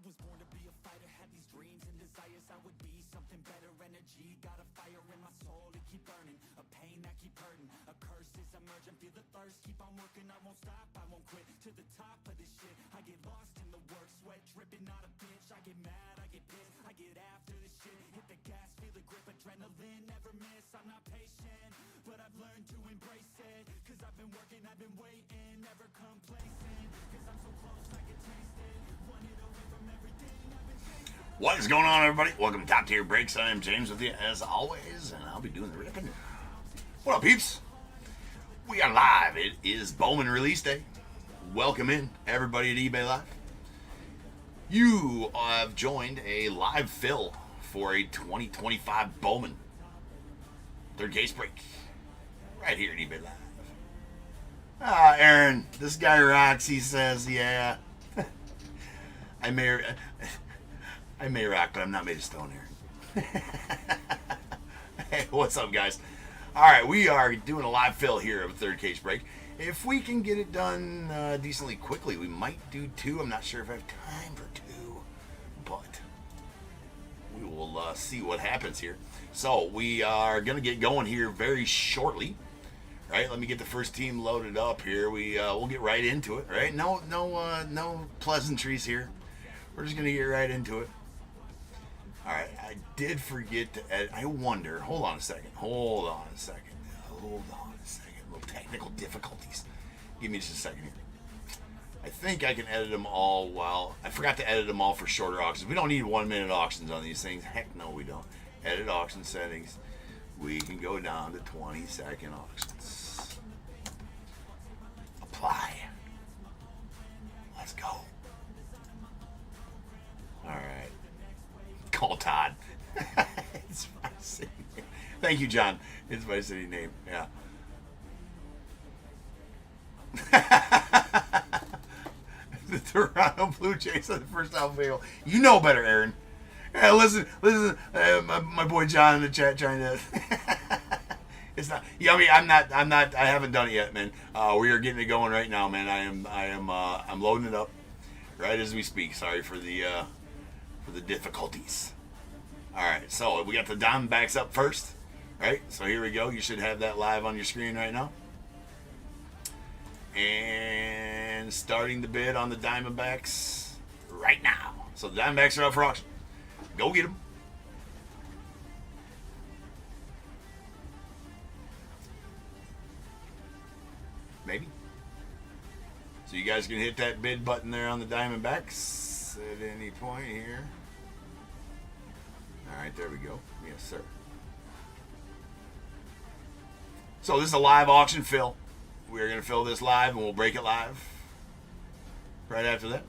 was born to be a fighter, had these dreams and desires. I would be something better, energy, got a fire in my soul to keep burning, a pain that keep hurting, a curse is emerging, feel the thirst, keep on working, I won't stop, I won't quit, to the top of this shit, I get lost in the work, sweat dripping, not a bitch, I get mad, I get pissed, I get after this shit, hit the gas, feel the grip, adrenaline, never miss, I'm not patient, but I've learned to embrace it, cause I've been working, I've been waiting, never complacent, cause I'm so close, I can taste it, want it away from everything I've been chasing. What is going on, everybody? Welcome to Top Tier Breaks. I am James with you, as always, and I'll be doing the ripping. What up, peeps? We are live. It is Bowman release day. Welcome in, everybody at eBay Live. You have joined a live fill for a 2025 Bowman third case break right here at eBay Live. Aaron, this guy rocks. He says, yeah. I may rock, but I'm not made of stone, Aaron. Hey, what's up, guys? All right, we are doing a live fill here of a third case break. If we can get it done decently quickly, we might do two. I'm not sure if I have time for two, but we will see what happens here. So we are going to get going here very shortly. Right, let me get the first team loaded up here. We'll get right into it. Right, no pleasantries here. We're just going to get right into it. All right, I did forget to edit. I wonder. Hold on a second. Little technical difficulties. Give me just a second here. I think I can edit them all while... I forgot to edit them all for shorter auctions. We don't need 1 minute auctions on these things. Heck no, we don't. Edit auction settings. We can go down to 20-second auctions. Apply. Let's go. All right. Call Todd. It's my city name. Thank you, John. It's my city name. Yeah. The Toronto Blue Jays are the first outfield. You know better, Aaron. Yeah, listen. My boy John in the chat trying to. It's not. Yeah, I'm not. I haven't done it yet, man. We are getting it going right now, man. I'm loading it up right as we speak. Sorry for the difficulties. All right, so we got the Diamondbacks up first. Right, so here we go. You should have that live on your screen right now. And starting the bid on the Diamondbacks right now. So the Diamondbacks are up for auction. Go get them. Maybe. So you guys can hit that bid button there on the Diamondbacks at any point here. All right, there we go. Yes, sir. So this is a live auction fill. We're going to fill this live, and we'll break it live right after that.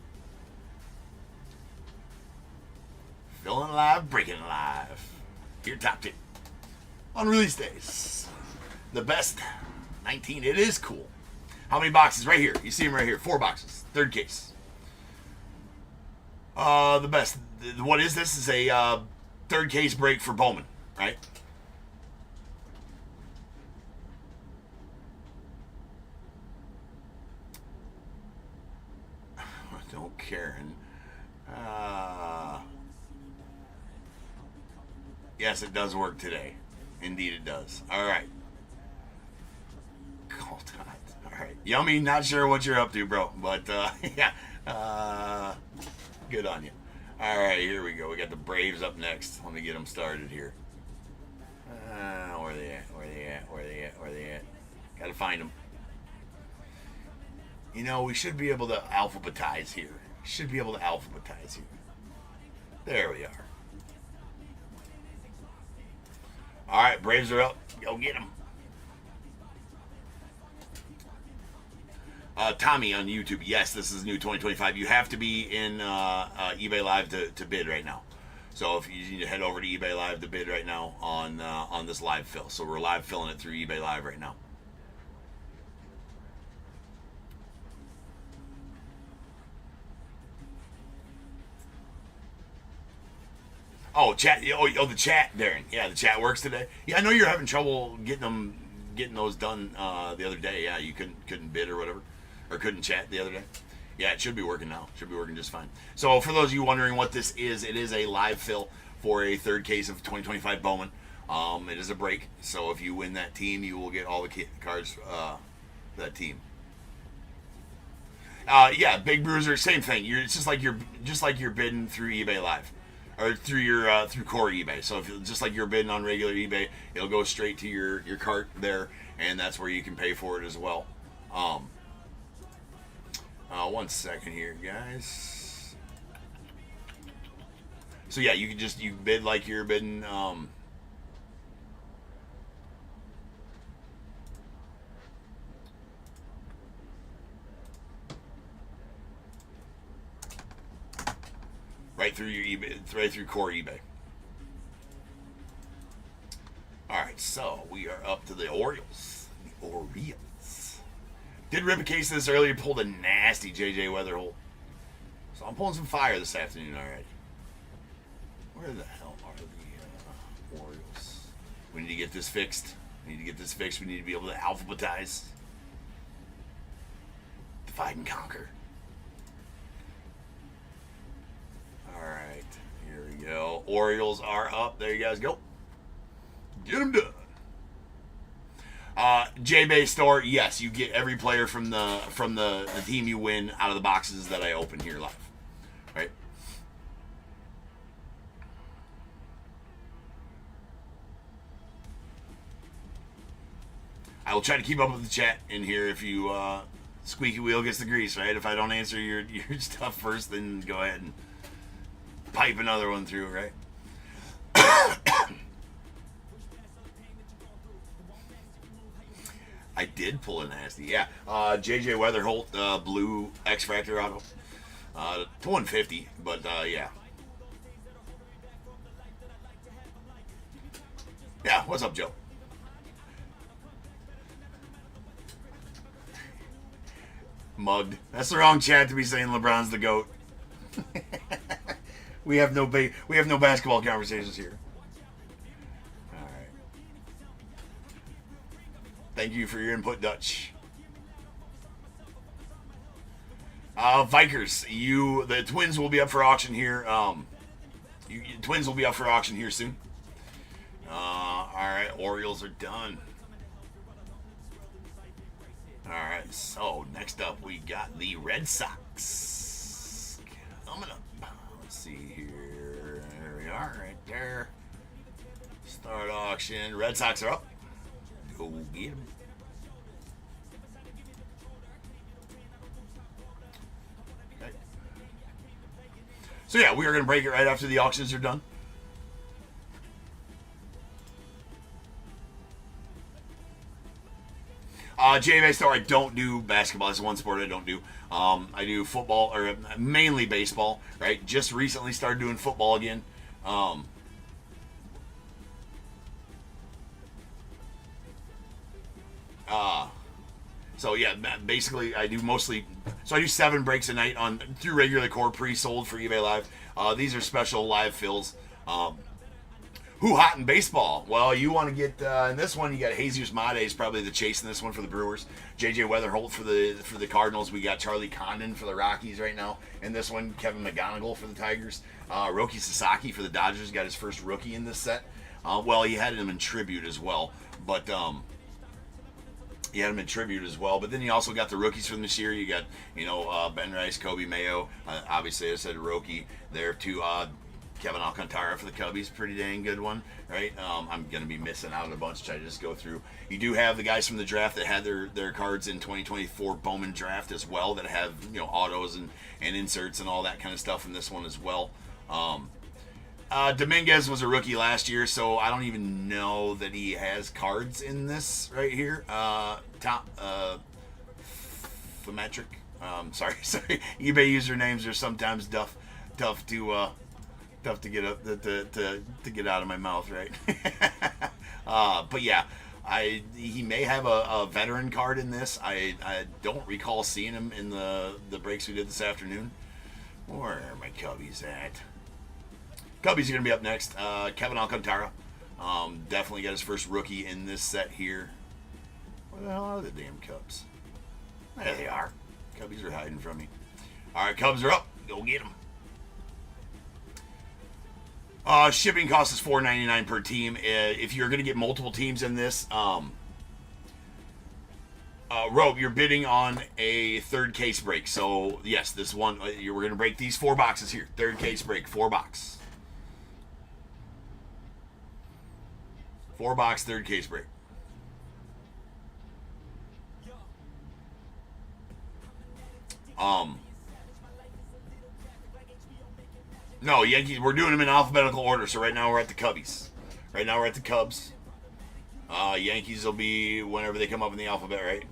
Filling it live, breaking it live. Here, Top Tip. On release days. The best 19. It is cool. How many boxes? Right here. You see them right here. 4 boxes. Third case. The best. What is this? This is a third case break for Bowman, right? Don't Karen. Yes, it does work today. Indeed it does. All right. Call time. All right. Yummy, not sure what you're up to, bro. But, yeah. Good on you. All right, here we go. We got the Braves up next. Let me get them started here. Where they at? Got to find them. You know, we should be able to alphabetize here. There we are. All right, Braves are up. Go get them. Tommy on YouTube. Yes, this is new 2025. You have to be in eBay Live to bid right now. So if you need to head over to eBay Live to bid right now on this live fill. So we're live filling it through eBay Live right now. Oh, chat. Oh, the chat, Darren. Yeah, the chat works today. Yeah, I know you're having trouble getting those done the other day. Yeah, you couldn't bid or whatever, or couldn't chat the other day. Yeah, it should be working now. Should be working just fine. So for those of you wondering what this is, it is a live fill for a third case of 2025 Bowman. It is a break, so if you win that team, you will get all the cards for that team. Yeah, Big Bruiser, same thing. It's just like you're bidding through eBay Live, or through your through core eBay. So if just like you're bidding on regular eBay, it'll go straight to your cart there, and that's where you can pay for it as well. 1 second here, guys. So yeah, you bid like you're bidding. Right through your eBay, right through core eBay. All right, so we are up to the Orioles. The Orioles. Did rip a case of this earlier, pulled a nasty JJ Weatherholt. So I'm pulling some fire this afternoon already. Where the hell are the Orioles? We need to get this fixed. We need to get this fixed. We need to be able to alphabetize. Divide and conquer. Alright, here we go. Orioles are up. There you guys go. Get them done. J-Bay store, yes, you get every player from the team you win out of the boxes that I open here live. Right? I will try to keep up with the chat in here if you squeaky wheel gets the grease, right? If I don't answer your stuff first, then go ahead and pipe another one through, right? I did pull a nasty, yeah. JJ Weatherholt, blue X Factor auto, to 150, but yeah. Yeah, what's up, Joe? Mugged. That's the wrong chat to be saying LeBron's the GOAT. We have no basketball conversations here. All right. Thank you for your input, Dutch. Vikers, the Twins will be up for auction here. Twins will be up for auction here soon. All right, Orioles are done. All right, so next up we got the Red Sox. Coming up. Let's see here. There we are, right there. Start auction. Red Sox are up. Go get them. Okay. So yeah, we are going to break it right after the auctions are done. JV Star, I don't do basketball. That's one sport I don't do. I do football, or mainly baseball, right? Just recently started doing football again. So yeah, basically I do mostly, so I do 7 breaks a night through regular core pre-sold for eBay Live. These are special live fills. Who hot in baseball? Well, you want to get in this one. You got Jesus Mate is probably the chase in this one for the Brewers. JJ Weatherholt for the Cardinals. We got Charlie Condon for the Rockies right now. In this one, Kevin McGonigal for the Tigers. Roki Sasaki for the Dodgers got his first rookie in this set. Well, he had him in tribute as well, but he had him in tribute as well. But then you also got the rookies from this year. You got Ben Rice, Kobe Mayo. Obviously, I said Roki there too. Kevin Alcantara for the Cubbies, pretty dang good one, right? I'm going to be missing out on a bunch to just go through. You do have the guys from the draft that had their cards in 2024 Bowman draft as well that have autos and inserts and all that kind of stuff in this one as well. Dominguez was a rookie last year, so I don't even know that he has cards in this right here. Top Phometric. Sorry. eBay usernames are sometimes tough to get up to get out of my mouth, right? But yeah, he may have a veteran card in this. I don't recall seeing him in the breaks we did this afternoon. Where are my Cubbies at? Cubbies are gonna be up next. Kevin Alcantara, definitely got his first rookie in this set here. Where the hell are the damn Cubs? There they are. Cubbies are hiding from me. All right, Cubs are up. Go get them. Shipping cost is $4.99 per team. If you're going to get multiple teams in this, Rope, you're bidding on a third case break. So, yes, this one, we're going to break these 4 boxes here. Third case break, 4 box. 4 box, third case break. No, Yankees, we're doing them in alphabetical order. So right now we're at the Cubbies. Right now we're at the Cubs. Yankees will be whenever they come up in the alphabet, right?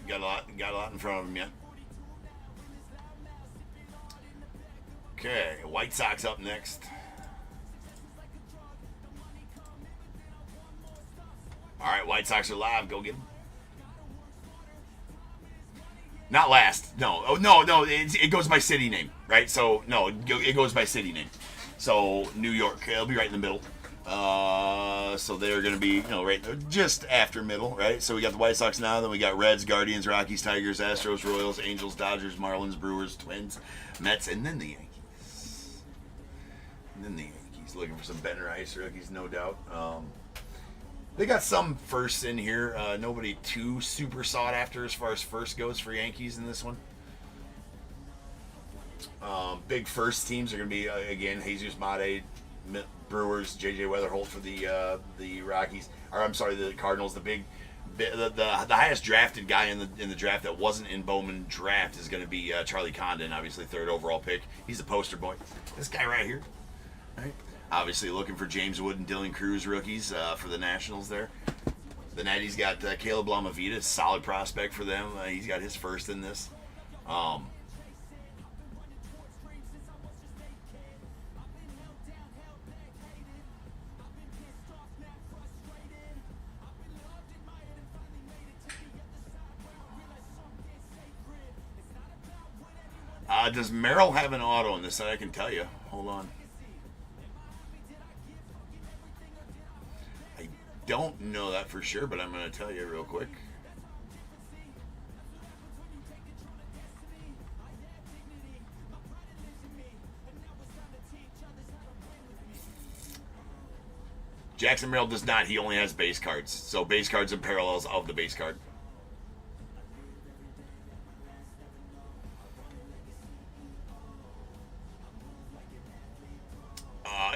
Got a lot in front of them yet. Okay, White Sox up next. All right, White Sox are live. Go get them. Not last. No. Oh, no. It goes by city name, right? So, no, it goes by city name. So, New York. It'll be right in the middle. So they're going to be, right just after middle, right? So we got the White Sox now. Then we got Reds, Guardians, Rockies, Tigers, Astros, Royals, Angels, Dodgers, Marlins, Brewers, Twins, Mets, and then the Yankees. Looking for some better ice rookies, no doubt. They got some firsts in here. Nobody too super sought after as far as first goes for Yankees in this one. Big first teams are going to be, again, Jesus Mate, Brewers, J.J. Weatherholt for the Rockies. Or I'm sorry, the Cardinals. The highest drafted guy in the draft that wasn't in Bowman draft is going to be Charlie Condon, obviously 3rd overall pick. He's the poster boy. This guy right here. All right. Obviously looking for James Wood and Dylan Cruz rookies for the Nationals there. The Natty's got Caleb Lamavita, solid prospect for them. He's got his first in this. Does Merrill have an auto in this? I can tell you. Hold on. I don't know that for sure, but I'm going to tell you real quick. Jackson Merrill does not. He only has base cards. So base cards and parallels of the base card.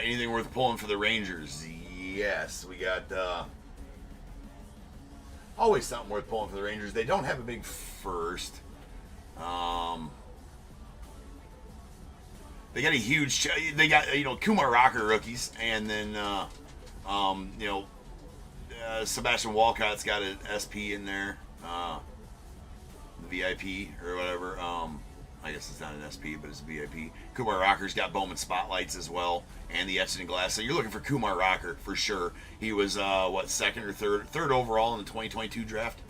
Anything worth pulling for the Rangers? Yes, we got always something worth pulling for the Rangers. They don't have a big first. They got a huge. They got Kumar Rocker rookies, and then Sebastian Walcott's got an SP in there, VIP or whatever. I guess it's not an SP, but it's a VIP. Kumar Rocker's got Bowman spotlights as well, and the etched in glass. So you're looking for Kumar Rocker for sure. He was second or third overall in the 2022 draft.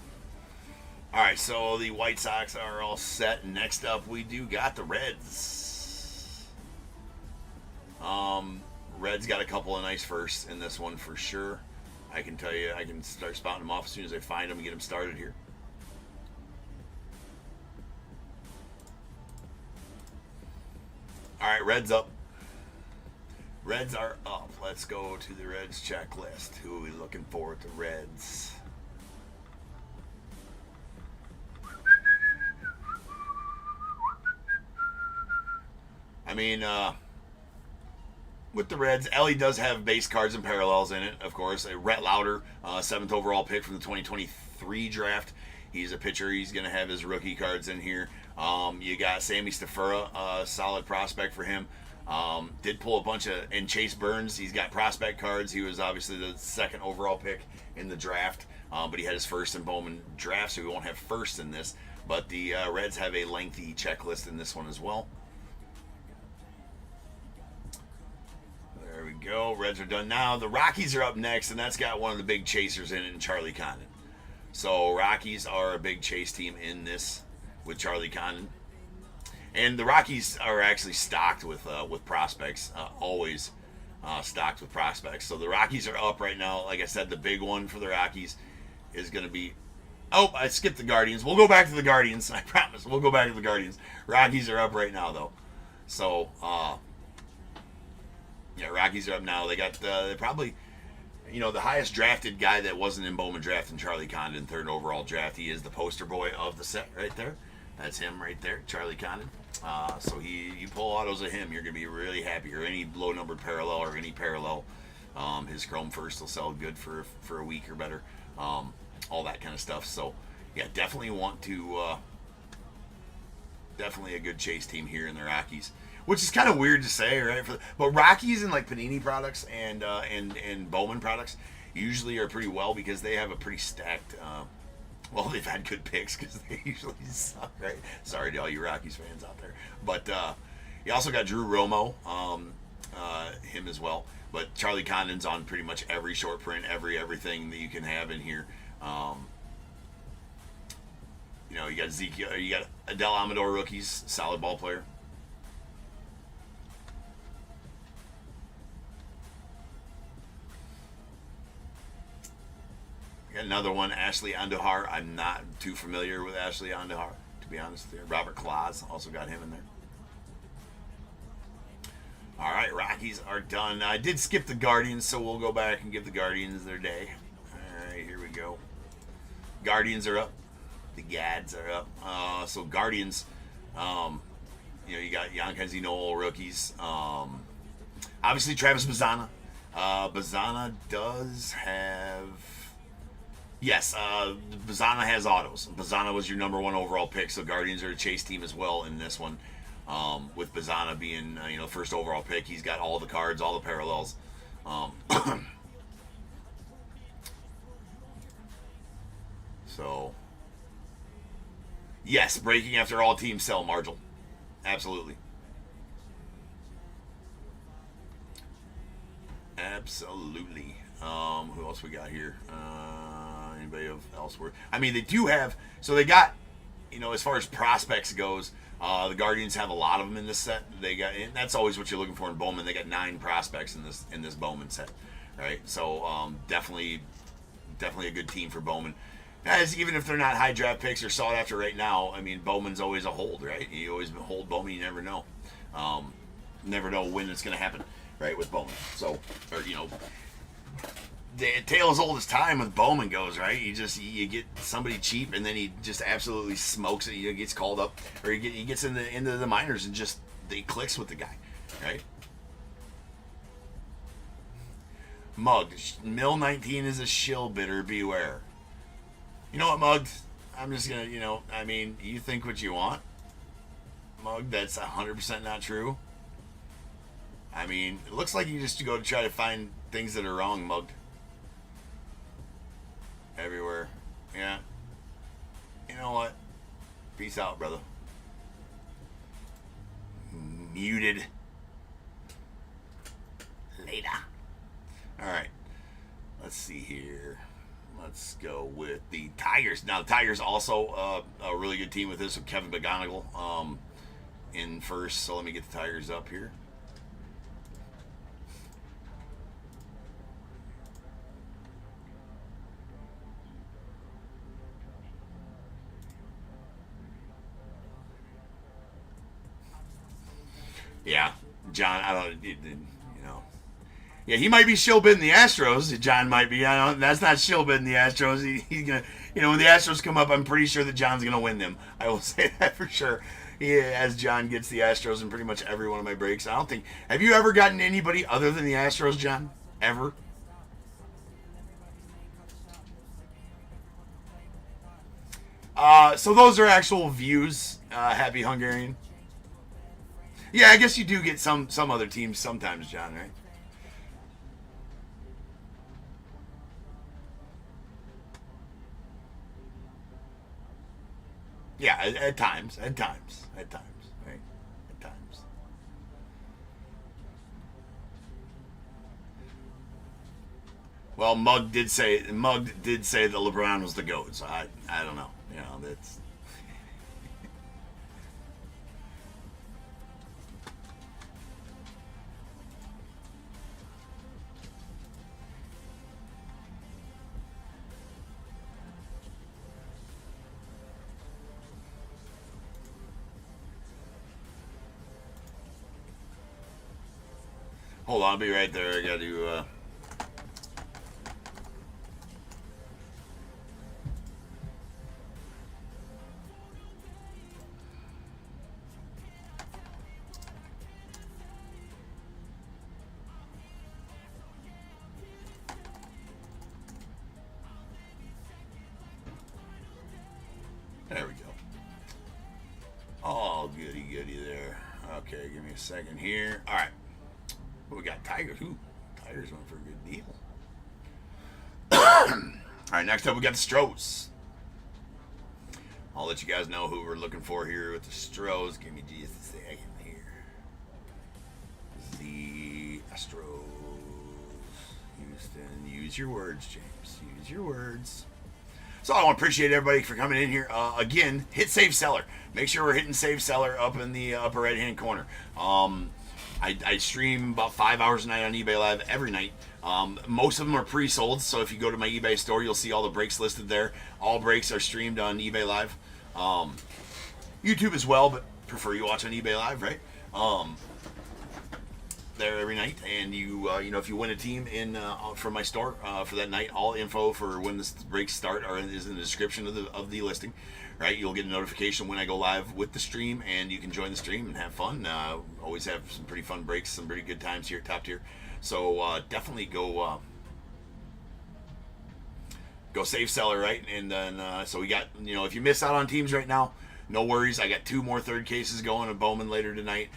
All right, so the White Sox are all set. Next up, we do got the Reds. Reds got a couple of nice firsts in this one for sure. I can tell you, I can start spouting them off as soon as I find them and get them started here. All right, Reds up. Reds are up. Let's go to the Reds checklist. Who are we looking for at the Reds? I mean, with the Reds, Ellie does have base cards and parallels in it, of course. Rhett Lauder, 7th overall pick from the 2023 draft. He's a pitcher. He's going to have his rookie cards in here. You got Sammy Stafura, a solid prospect for him. Did pull a bunch of, and Chase Burns, he's got prospect cards. He was obviously the 2nd overall pick in the draft, but he had his first in Bowman draft, so he won't have first in this. But the Reds have a lengthy checklist in this one as well. There we go. Reds are done now. The Rockies are up next, and that's got one of the big chasers in it, in Charlie Condon. So Rockies are a big chase team in this with Charlie Condon. And the Rockies are actually stocked with prospects, always stocked with prospects. So the Rockies are up right now. Like I said, the big one for the Rockies is going to be Oh, I skipped the Guardians. We'll go back to the Guardians. I promise. We'll go back to the Guardians. Rockies are up right now, though. So, yeah, Rockies are up now. They got they probably, the highest drafted guy that wasn't in Bowman draft and Charlie Condon, third overall draft. He is the poster boy of the set right there. That's him right there, Charlie Condon. So you pull autos of him, you're gonna be really happy. Or any low numbered parallel or any parallel. His Chrome first will sell good for a week or better. All that kind of stuff. So yeah, definitely want to. Definitely a good chase team here in the Rockies, which is kind of weird to say, right? But Rockies and like Panini products and Bowman products usually are pretty well because they have a pretty stacked. Well, they've had good picks because they usually suck, right? Sorry to all you Rockies fans out there, but you also got Drew Romo, him as well. But Charlie Condon's on pretty much every short print, everything that you can have in here. You got Ezekiel, you got Adele Amador rookies, solid ball player. You got another one, Ashley Andujar. I'm not too familiar with Ashley Andujar, to be honest with you. Robert Claus also got him in there. All right, Rockies are done. I did skip the Guardians, so we'll go back and give the Guardians their day. All right, here we go. Guardians are up. The Gads are up. So Guardians, you got Yankenzi Noel rookies. Obviously Travis Bazzana. Bazzana does have. Yes, Bazzana has autos. Bazzana was your number one overall pick, so Guardians are a chase team as well in this one. With Bazzana being, first overall pick, he's got all the cards, all the parallels. So, yes, breaking after all teams sell, Marshall. Absolutely. Absolutely. Who else we got here? Anybody elsewhere? I mean, they do have. So they got, as far as prospects goes, the Guardians have a lot of them in this set. They got, and that's always what you're looking for in Bowman. They got 9 prospects in this Bowman set, right? So definitely a good team for Bowman. As even if they're not high draft picks or sought after right now, I mean, Bowman's always a hold, right? You always hold Bowman. You never know. Never know when it's going to happen, right, with Bowman. So, the tale as old as time with Bowman goes, right? You get somebody cheap and then he just absolutely smokes it. He gets called up, or he gets into the minors and just he clicks with the guy, right? Mugged. Mill 19 is a shill bidder. Beware. You know what, Mugged? I'm just gonna, you think what you want, Mugged. That's 100% not true. I mean, it looks like you just go to try to find things that are wrong, Mugged. Everywhere. Yeah. You know what? Peace out, brother. Muted. Later. Alright. Let's see here. Let's go with the Tigers. Now, the Tigers also a really good team with this, with Kevin McGonigal in first. So let me get the Tigers up here. Yeah, John, yeah, he might be shill-bidding the Astros. John might be. That's not shill-bidding the Astros. He's going to, when the Astros come up, I'm pretty sure that John's going to win them. I will say that for sure. As John gets the Astros in pretty much every one of my breaks. I don't think, have you ever gotten anybody other than the Astros, John? Ever? So those are actual views, Happy Hungarian. Yeah, I guess you do get some other teams sometimes, John, right? Yeah, at times, right? At times. Well, Mug did say that LeBron was the GOAT, so I don't know. That's. Hold on, I'll be right there. I got to. There we go. Oh, goody, goody there. Okay, give me a second here. All right. Well, we got Tigers. Ooh, Tigers went for a good deal. All right, next up we got the Stros. I'll let you guys know who we're looking for here with the Stros. Give me just a second here. The Astros. Houston. Use your words, James. Use your words. So I want to appreciate everybody for coming in here. Again, hit Save Seller. Make sure we're hitting Save Seller up in the upper right-hand corner. I stream about 5 hours a night on eBay Live every night. Most of them are pre-sold, so if you go to my eBay store, you'll see all the breaks listed there. All breaks are streamed on eBay Live. YouTube as well, but prefer you watch on eBay Live, right? There every night, and you if you win a team in from my store for that night, all info for when the breaks start is in the description of the listing, right? You'll get a notification when I go live with the stream, and you can join the stream and have fun. Always have some pretty fun breaks, some pretty good times here at Top Tier. So definitely go Save Seller, right? And then so we got, if you miss out on teams right now, no worries. I got 2 more third cases going at Bowman later tonight.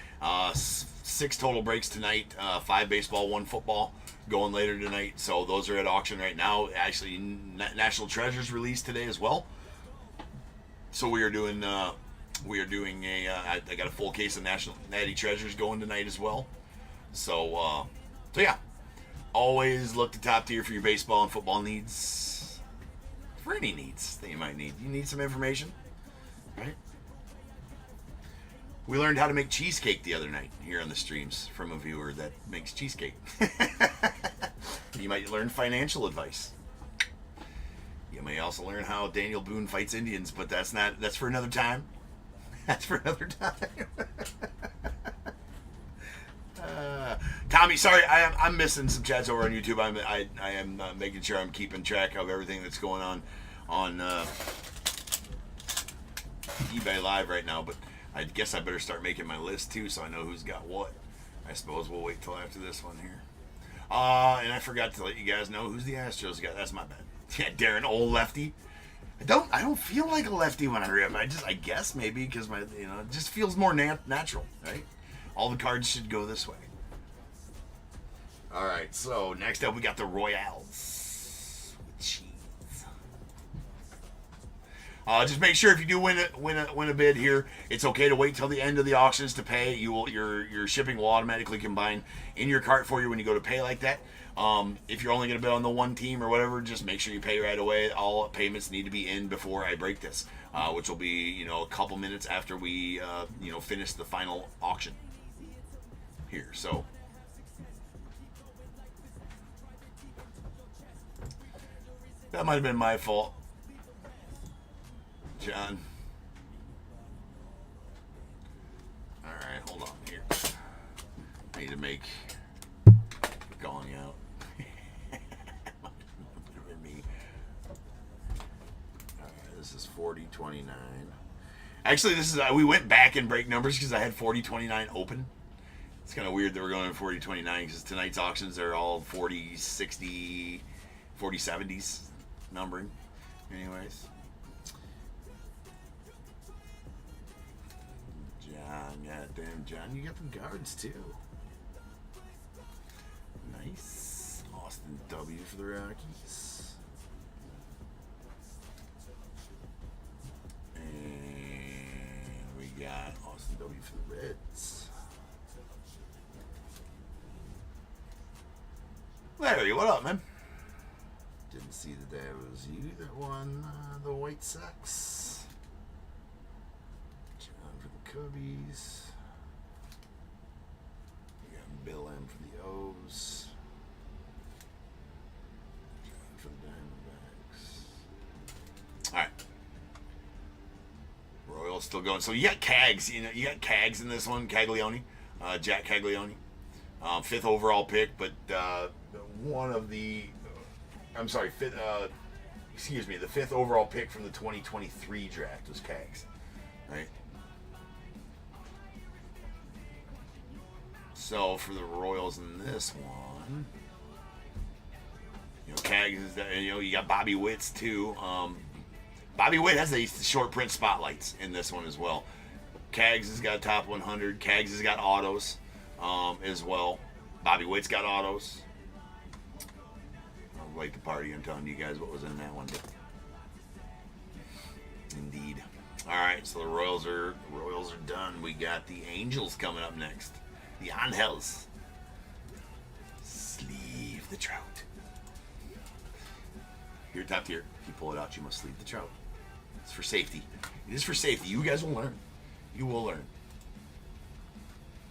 6 total breaks tonight. 5 baseball, 1 football going later tonight. So those are at auction right now. Actually, National Treasures released today as well. So we are doing I got a full case of Natty Treasures going tonight as well. So yeah, always look to Top Tier for your baseball and football needs. For any needs that you might need. You need some information, right? We learned how to make cheesecake the other night here on the streams from a viewer that makes cheesecake. You might learn financial advice. You may also learn how Daniel Boone fights Indians, but that's for another time. That's for another time. Tommy, sorry, I'm missing some chats over on YouTube. I am making sure I'm keeping track of everything that's going on eBay Live right now, but I guess I better start making my list too, so I know who's got what. I suppose we'll wait till after this one here. And I forgot to let you guys know who's the Astros got. That's my bad. Yeah, Darren, old lefty. I don't feel like a lefty when I rip. I guess maybe because it just feels more natural, right? All the cards should go this way. All right, so next up we got the Royals with cheese. Just make sure if you do win a bid here, it's okay to wait till the end of the auctions to pay. Your shipping will automatically combine in your cart for you when you go to pay like that. If you're only going to bid on the one team or whatever, just make sure you pay right away. All payments need to be in before I break this, which will be a couple minutes after we finish the final auction here. So that might have been my fault, John. All right, hold on here. I need to make calling out. Me. All right, this is 40.29. Actually, this is we went back and break numbers because I had 40.29 open. It's kind of weird that we're going to 40.29 because tonight's auctions are all 40.60, 40.70s numbering. Anyways. John, goddamn John, you got them guards too. Nice. Austin W for the Rockies. And we got Austin W for the Reds. Larry, what up, man? Didn't see that was you that won the White Sox. John for the Cubbies. We got Bill M for the O's. John for the Diamondbacks. All right. Royals still going. So you got Cags. You got Cags in this one. Caglione. Jack Caglione. fifth overall pick, but one of the, I'm sorry, the fifth overall pick from the 2023 draft was Cags, right? So for the Royals in this one, Cags is that, you got Bobby Witt's too. Bobby Witt has a short print spotlights in this one as well. Cags has got top 100. Cags has got autos as well. Bobby Witt's got autos. I'll wait the party. I'm telling you guys what was in that one. Indeed. All right, so the Royals are done. We got the Angels coming up next. The Angels. Sleeve the trout. Here, top tier. If you pull it out, you must sleeve the trout. It's for safety. It is for safety. You guys will learn. You will learn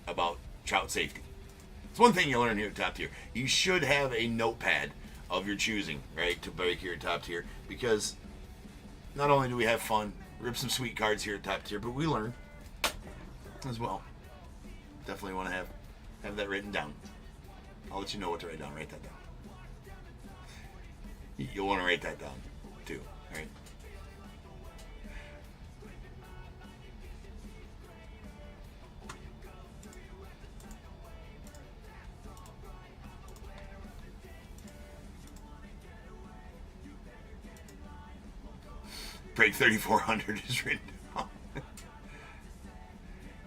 about trout safety. It's one thing you learn here at top tier. You should have a notepad of your choosing, right, to break here at top tier, because not only do we have fun, rip some sweet cards here at top tier, but we learn as well. Definitely want to have that written down. I'll let you know what to write down. Write that down. You'll want to write that down too, right? Break 3,400 is written down.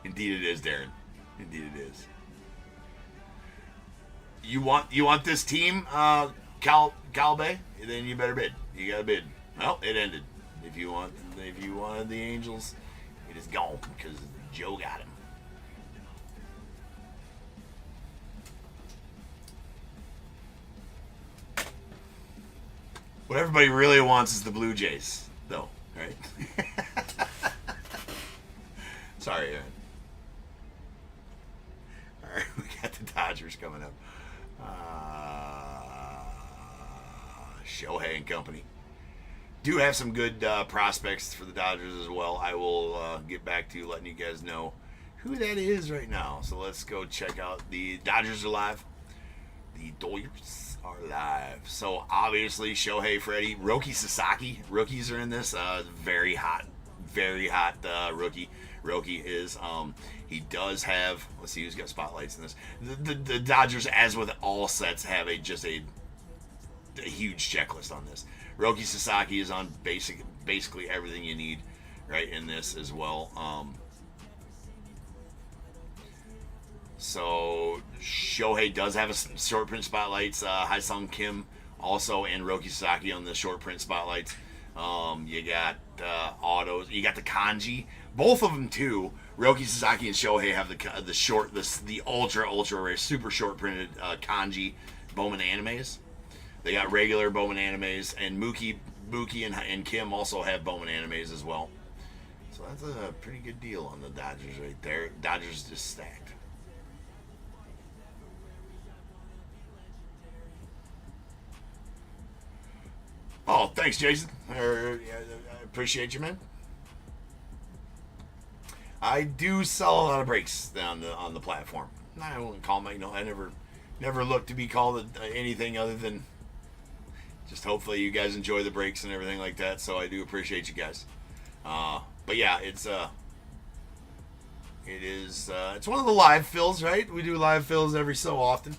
Indeed it is, Darren. Indeed it is. You want this team, Calbe? Then you better bid. You gotta bid. Well, it ended. If you wanted the Angels, it is gone because Joe got him. What everybody really wants is the Blue Jays, though, right? Sorry, Aaron. All right, we got the Dodgers coming up. Shohei and company do have some good prospects for the Dodgers as well. I will get back to you letting you guys know who that is right now. So let's go check out the Dodgers are live. The Dodgers are live. So obviously Shohei, Freddie, Roki Sasaki, rookies are in this. Very hot rookie. Roki is he does have, let's see who's got spotlights in this. The Dodgers, as with all sets, have a huge checklist on this. Roki Sasaki is on basically everything you need right in this as well. So Shohei does have a short print spotlights. Haesung Kim also, and Roki Sasaki on the short print spotlights. You got autos. You got the kanji. Both of them too. Roki Sasaki and Shohei have the ultra rare, super short printed kanji Bowman animes. They got regular Bowman animes, and Mookie and Kim also have Bowman animes as well. So that's a pretty good deal on the Dodgers right there. Dodgers just stacked. Oh, thanks, Jason. I appreciate you, man. I do sell a lot of breaks on the platform. I wouldn't call my, I never look to be called anything other than just hopefully you guys enjoy the breaks and everything like that. So I do appreciate you guys. But yeah, it's one of the live fills, right? We do live fills every so often.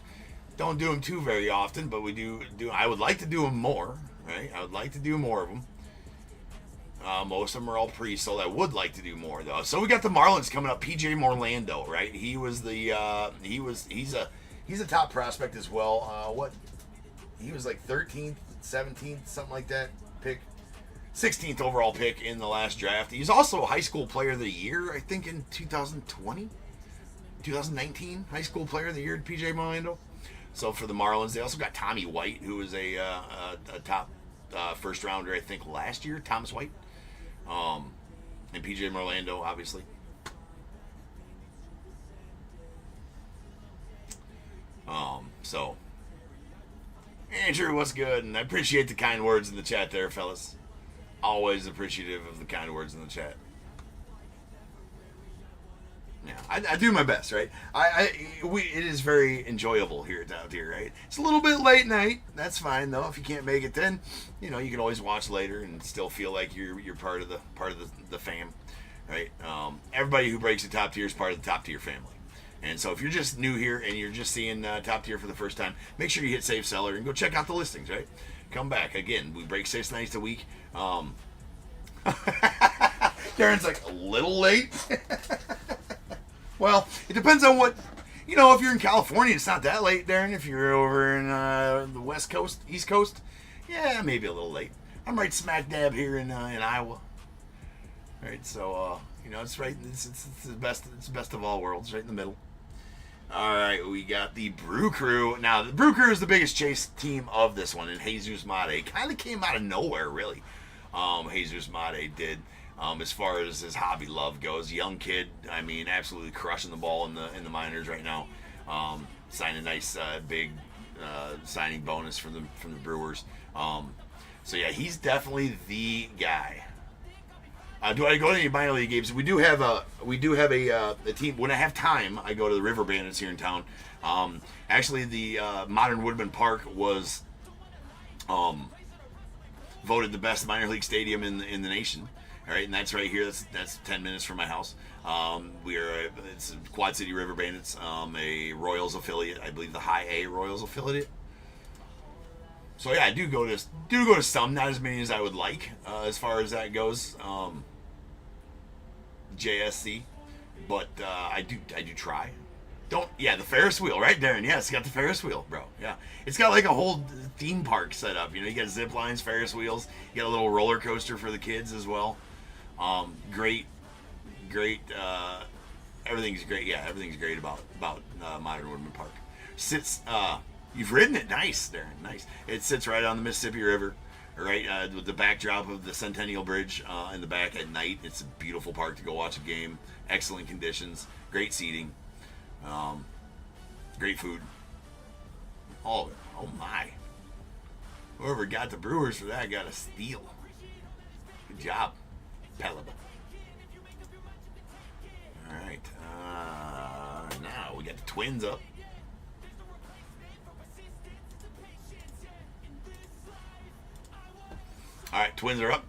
Don't do them too very often, but we do. I would like to do them more, right? I would like to do more of them. Most of them are all pre-sold. I would like to do more though. So we got the Marlins coming up. PJ Morlando, right? He was he's a top prospect as well. He was like 13th, 17th, something like that pick. 16th overall pick in the last draft. He's also a high school player of the year, I think, in 2019 high school player of the year, PJ Morlando. So for the Marlins, they also got Tommy White, who was a top first rounder, I think, last year. Thomas White, and PJ Morlando, obviously. So Andrew, what's good? And I appreciate the kind words in the chat there, fellas. Always appreciative of the kind words in the chat. Yeah, I do my best, right? It is very enjoyable here at Top Tier, right? It's a little bit late night. That's fine though. If you can't make it, then you can always watch later and still feel like you're part of the fam, right? Everybody who breaks the Top Tier is part of the Top Tier family. And so if you're just new here and you're just seeing Top Tier for the first time, make sure you hit Save Seller and go check out the listings, right? Come back. Again, we break 6 nights a week. Darren's like, a little late? Well, it depends on what... if you're in California, it's not that late, Darren. If you're over in the West Coast, East Coast, yeah, maybe a little late. I'm right smack dab here in Iowa. Right, so, it's right... It's the best. It's the best of all worlds, right in the middle. All right, we got the Brew Crew. Now, the Brew Crew is the biggest chase team of this one, and Jesus Mate kind of came out of nowhere, really. Jesus Mate did, as far as his hobby love goes. Young kid, absolutely crushing the ball in the minors right now. Signed a nice big signing bonus from the Brewers. So yeah, he's definitely the guy. Do I go to any minor league games? We do have a team. When I have time, I go to the River Bandits here in town. Actually, the Modern Woodman Park was voted the best minor league stadium in the nation. All right, and that's right here. That's 10 minutes from my house. It's Quad City River Bandits, a Royals affiliate. I believe the High A Royals affiliate. So yeah, I do go to some, not as many as I would like, as far as that goes. JSC, but I do try. The Ferris wheel, right, Darren? Yeah, it's got the Ferris wheel, bro. Yeah, it's got like a whole theme park set up. You got zip lines, Ferris wheels. You got a little roller coaster for the kids as well. Great. Everything's great. Yeah, everything's great about Modern Woodman Park. You've ridden it, nice, Darren, nice. It sits right on the Mississippi River. Right, with the backdrop of the Centennial Bridge in the back at night. It's a beautiful park to go watch a game. Excellent conditions, great seating, great food. Oh my! Whoever got the Brewers for that got a steal. Good job, Pelaba. All right, now we got the Twins up. All right, Twins are up.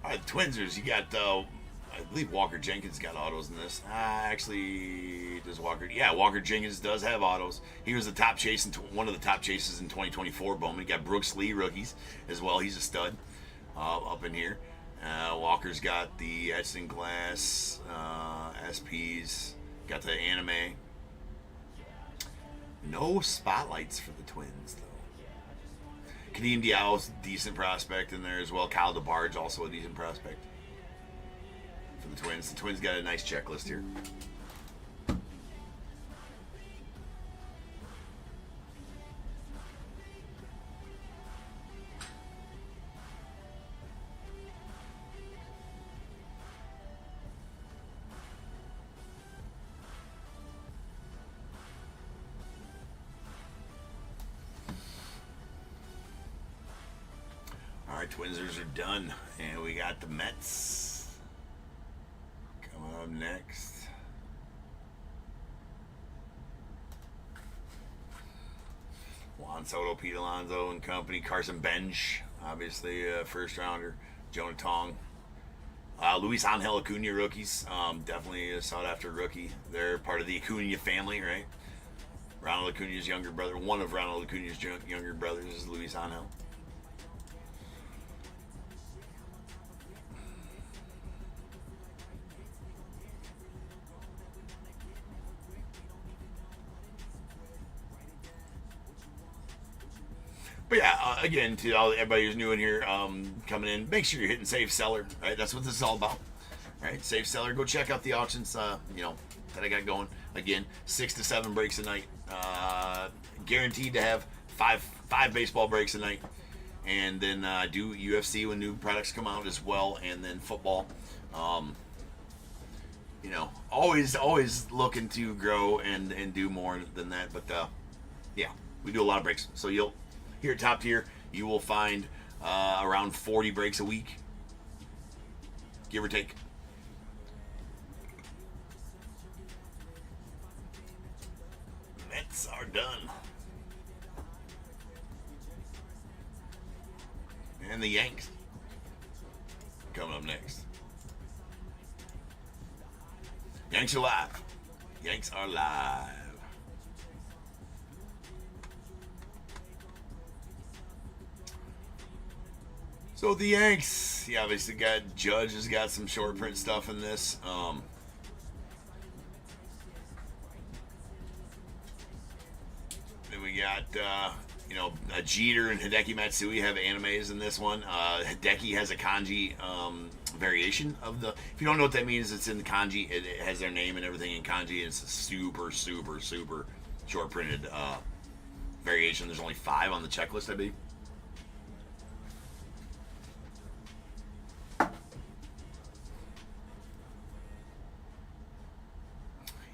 All right, Twinsers, you got, I believe Walker Jenkins got autos in this. Actually, does Walker? Yeah, Walker Jenkins does have autos. He was the top chase one of the top chases in 2024. Bowman. He got Brooks Lee rookies as well. He's a stud up in here. Walker's got the Edson Glass SPs. Got the anime. No spotlights for the Twins though. Kadeem Diallo's a decent prospect in there as well. Kyle DeBarge also a decent prospect for the Twins. The Twins got a nice checklist here. All right, Twinsers are done, and we got the Mets coming up next. Juan Soto, Pete Alonso and company. Carson Bench, obviously a first rounder. Jonah Tong. Luis Angel Acuna rookies. Definitely a sought after rookie. They're part of the Acuna family, right? Ronald Acuna's younger brother. One of Ronald Acuna's younger brothers is Luis Angel. But yeah, again, to everybody who's new in here, coming in, make sure you're hitting Save Seller, right? That's what this is all about, right? Save Seller. Go check out the auctions, that I got going. Again, 6 to 7 breaks a night. Guaranteed to have five baseball breaks a night. And then do UFC when new products come out as well, and then football. Always looking to grow and do more than that. But yeah, we do a lot of breaks. So here at Top Tier, you will find around 40 breaks a week, give or take. Yanks are done. And the Yanks coming up next. Yanks are live. Yanks are live. So the Yanks, yeah, obviously got Judge has got some short print stuff in this. Then we got Jeter and Hideki Matsui have animes in this one. Hideki has a kanji variation of the. If you don't know what that means, it's in the kanji. It has their name and everything in kanji. It's a super short printed variation. There's only 5 on the checklist, I believe.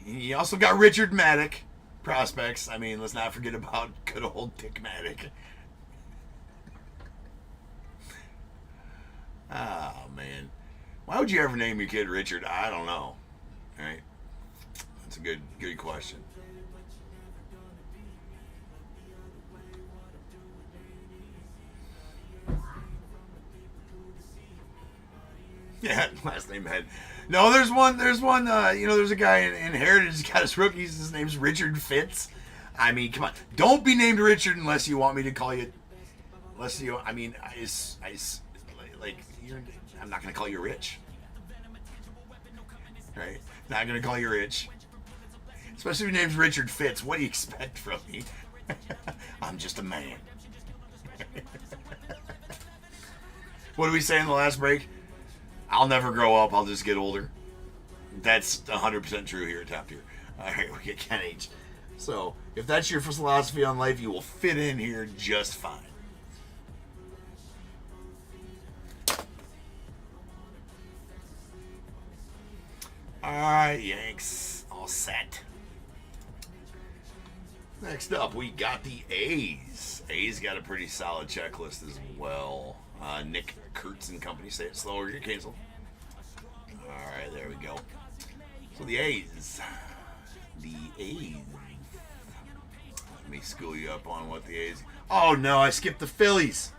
You also got Richard Maddock prospects. I mean, let's not forget about good old Dick Maddock. Oh, man. Why would you ever name your kid Richard? I don't know. All right. That's a good question. Yeah, last name Head. No, there's one. There's a guy in Heritage. He's got his rookies. His name's Richard Fitz. I mean, come on. Don't be named Richard unless you want me to call you. Unless you, I mean, I'm not gonna call you Rich. Right? Not gonna call you Rich. Especially if your name's Richard Fitz. What do you expect from me? I'm just a man. What did we say in the last break? I'll never grow up. I'll just get older. That's 100% true here at Top Tier. All right, we get Ken H. So, if that's your philosophy on life, you will fit in here just fine. All right, Yanks. All set. Next up, we got the A's. A's got a pretty solid checklist as well. Nick Kurtz and company. Say it slower, you're canceled. Alright, there we go. So the A's. The A's. Let me school you up on what the A's. Oh no, I skipped the Phillies.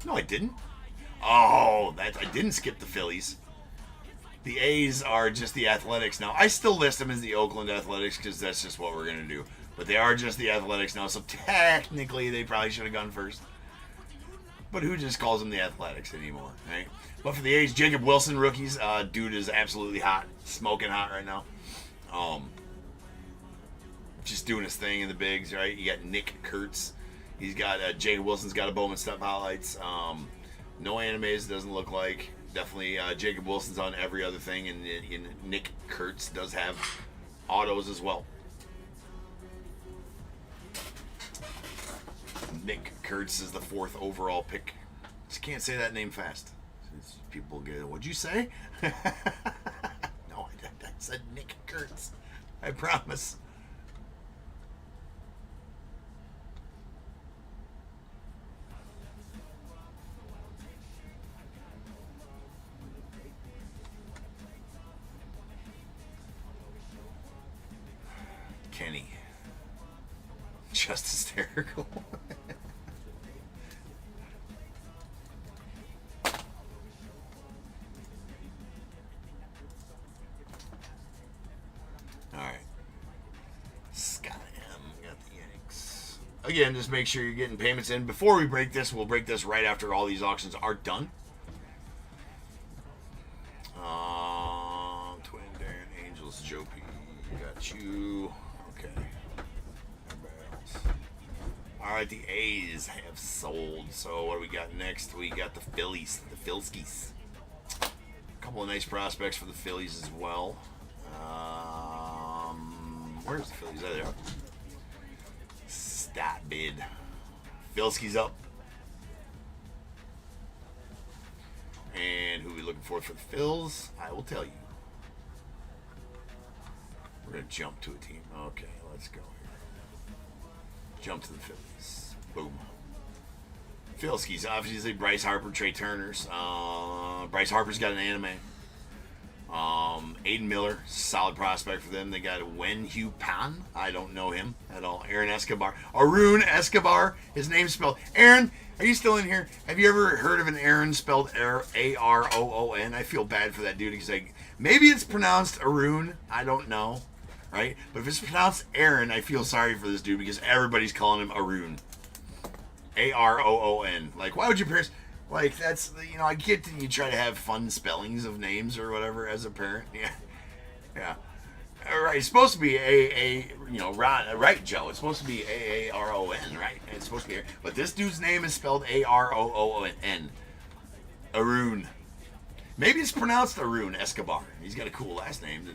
No, I didn't. Oh, I didn't skip the Phillies. The A's are just the Athletics now. I still list them as the Oakland Athletics because that's just what we're going to do. But they are just the Athletics now, so technically they probably should have gone first. But who just calls them the Athletics anymore, right? But for the A's, Jacob Wilson, rookies. Dude is absolutely hot. Smoking hot right now. Just doing his thing in the bigs, right? You got Nick Kurtz. He's got, Jacob Wilson's got a Bowman Step highlights. No animes, doesn't look like. Definitely Jacob Wilson's on every other thing. And Nick Kurtz does have autos as well. Nick Kurtz is the 4th overall pick. Just can't say that name fast. People get, what'd you say? No, I said Nick Kurtz. I promise. Kenny. Just hysterical. Alright. Scott M. Got the Yanks. Again, just make sure you're getting payments in. Before we break this, we'll break this right after all these auctions are done. Twin Darren Angels, Joe P. Got you. Okay. Alright, the A's have sold. So what do we got next? We got the Phillies, the Philskies. A couple of nice prospects for the Phillies as well. Where's the Phillies? There they are. Stat bid. Philskies up. And who are we looking for the Phils? I will tell you. We're going to jump to a team. Okay, let's go here. Jump to the Phillies. Boom. Philskies, obviously Bryce Harper, Trey Turner's. Bryce Harper's got an anime. Aiden Miller, solid prospect for them. They got Wen Hu Pan. I don't know him at all. Aaron Escobar. Arun Escobar. His name's spelled. Aaron, are you still in here? Have you ever heard of an Aaron spelled Aroon? I feel bad for that dude. He's like, maybe it's pronounced Arun. I don't know. Right? But if it's pronounced Aaron, I feel sorry for this dude because everybody's calling him Arun. Aroon. Like, why would your parents... Like, that's, you know, I get that you try to have fun spellings of names or whatever as a parent. Yeah. Yeah. All right, it's supposed to be right, Joe. It's supposed to be Aaron, right? It's supposed to be, but this dude's name is spelled Aroon. Arun. Maybe it's pronounced Arun Escobar. He's got a cool last name,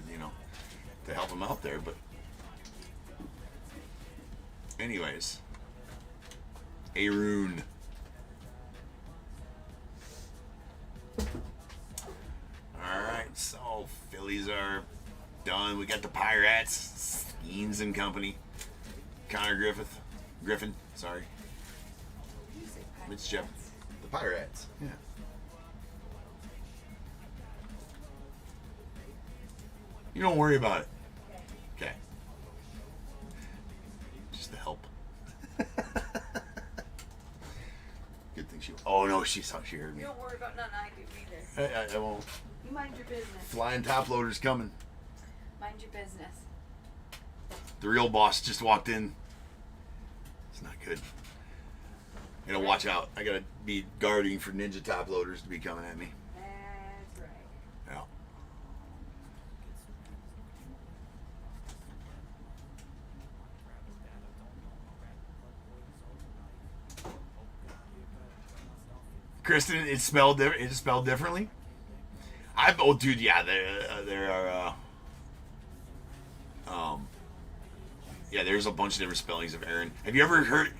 to help him out there, but anyways. Arun. Alright, so Phillies are done. We got the Pirates, Skeens and company. Connor Griffin, sorry. Mitch Jeff. The Pirates, yeah. You don't worry about it. Okay. Just to help. Good thing she. Oh no, she heard me. You don't worry about nothing I do either. I won't. You mind your business. Flying top loader's coming. Mind your business. The real boss just walked in. It's not good. I gotta watch out. I gotta be guarding for ninja top loaders to be coming at me. That's right. Yeah. Kristen, it's spelled differently. Dude, yeah, there are. Yeah, there's a bunch of different spellings of Aaron. Have you ever heard?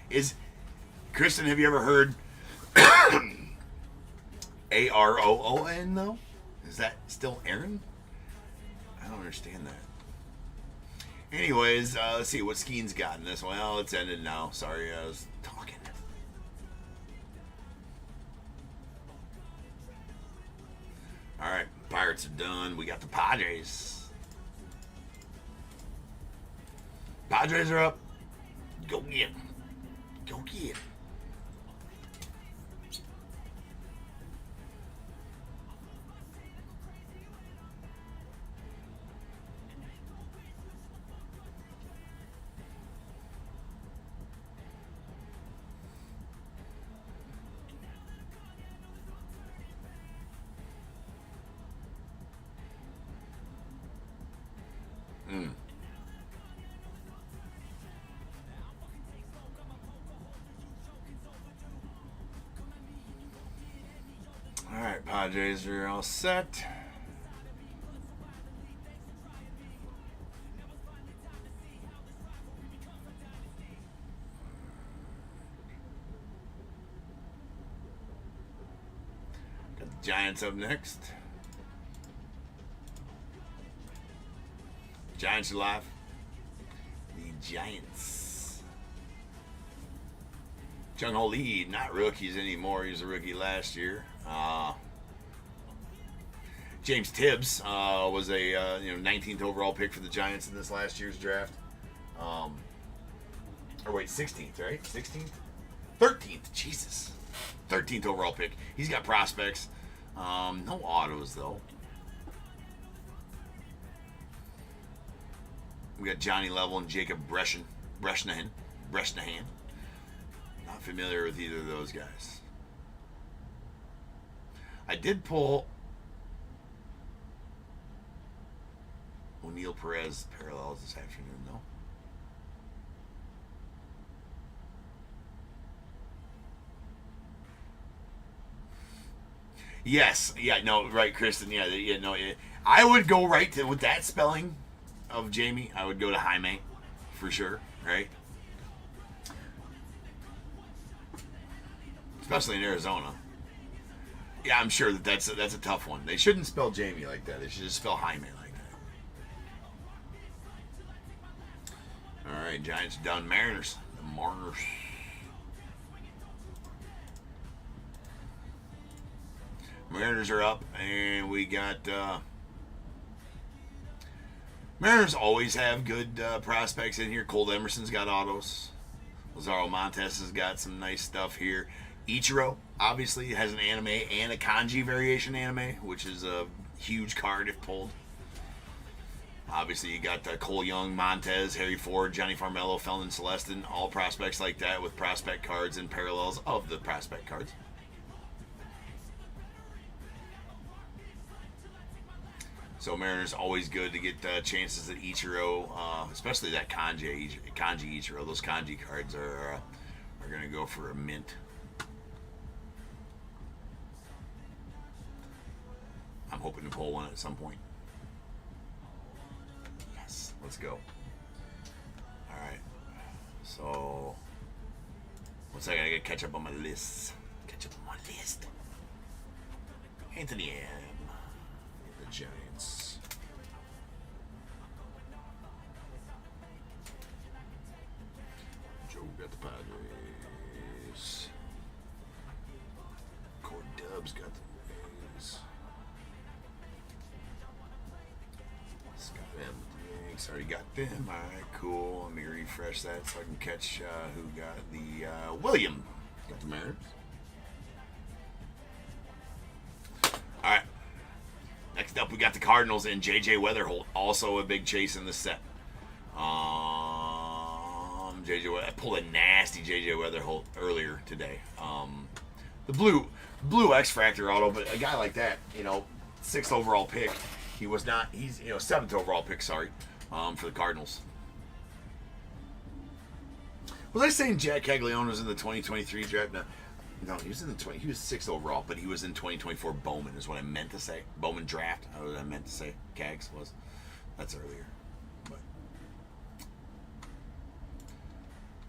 Kristen? Have you ever heard Aroon though? Is that still Aaron? I don't understand that. Anyways, let's see what Skeen's got in this one. Well, it's ended now. Sorry, I was talking. All right, Pirates are done. We got the Padres. Padres are up. Go get 'em. Go get 'em. Alright, Padres are all set. Got the Giants up next. Giants alive. The Giants. Jung Ho Lee, not rookies anymore. He was a rookie last year. James Tibbs was a 19th overall pick for the Giants in this last year's draft. 16th, right? 16th? 13th. Jesus. 13th overall pick. He's got prospects. No autos, though. We got Johnny Level and Jacob Bresnahan. Not familiar with either of those guys. I did pull O'Neill Perez parallels this afternoon, though. Yes, yeah, no, right, Kristen, yeah, no, I would go right to, with that spelling of Jamie, I would go to Jaime, for sure, right? Especially in Arizona. Yeah, I'm sure that's a tough one. They shouldn't spell Jamie like that. They should just spell Jaime like that. All right, Giants done. Mariners. The Mariners. Mariners are up, and we got Mariners always have good prospects in here. Cole Emerson's got autos. Lazaro Montes has got some nice stuff here. Ichiro obviously has an anime and a kanji variation anime, which is a huge card if pulled. Obviously, you got Cole Young, Montez, Harry Ford, Johnny Farmello, Felton Celestin, all prospects like that with prospect cards and parallels of the prospect cards. So Mariners always good to get chances at Ichiro, especially that kanji Ichiro. Those kanji cards are going to go for a mint. I'm hoping to pull one at some point. Yes, let's go. All right. So, one second, I gotta catch up on my list. Anthony M. The Giants. Joe got the Padres. Cord Dubs got the Rays. Scott M. Thanks, already got them. All right, cool. Let me refresh that so I can catch who got the William. Got the Mariners. All right. Next up, we got the Cardinals and J.J. Weatherholt. Also a big chase in the set. I pulled a nasty J.J. Weatherholt earlier today. The blue X Factor auto, but a guy like that, 6th overall pick. He's 7th overall pick, sorry, for the Cardinals. Was I saying Jack Caglione was in the 2023 draft? No, he was in the he was 6th overall, but he was in 2024 Bowman is what I meant to say. Bowman draft. That's what I meant to say. Cags was. That's earlier. But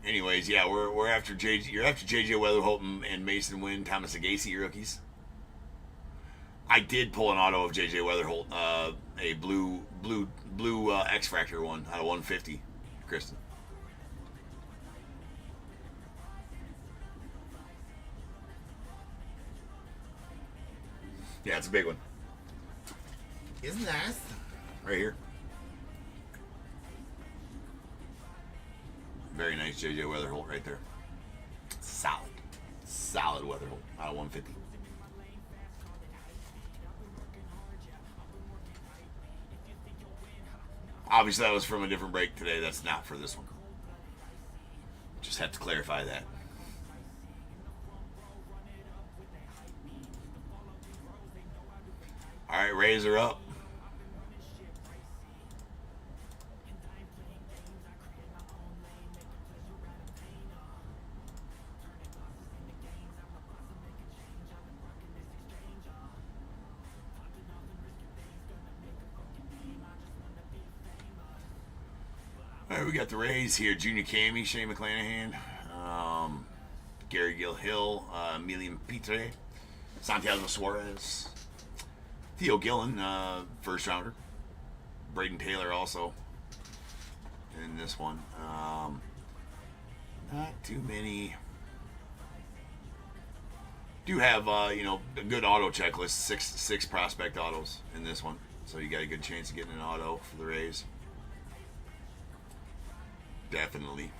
anyways, yeah, we're after JJ. You're after JJ Weatherholt and Mason Wynn, Thomas Agassi rookies. I did pull an auto of JJ Weatherholt, a blue X Factor one out of 150, Kristen. Yeah, it's a big one. Isn't that? Right here. Very nice JJ Weatherholt right there. Solid Weatherholt out of 150. Obviously, that was from a different break today. That's not for this one. Just have to clarify that. All right, Rays are up. All right, we got the Rays here. Junior Camey, Shane McClanahan, Gary Gill-Hill, Emilian Pitre, Santiago Suarez, Theo Gillen, first rounder. Braden Taylor also in this one. Not too many. Do have a good auto checklist. Six prospect autos in this one, so you got a good chance of getting an auto for the Rays. Definitely.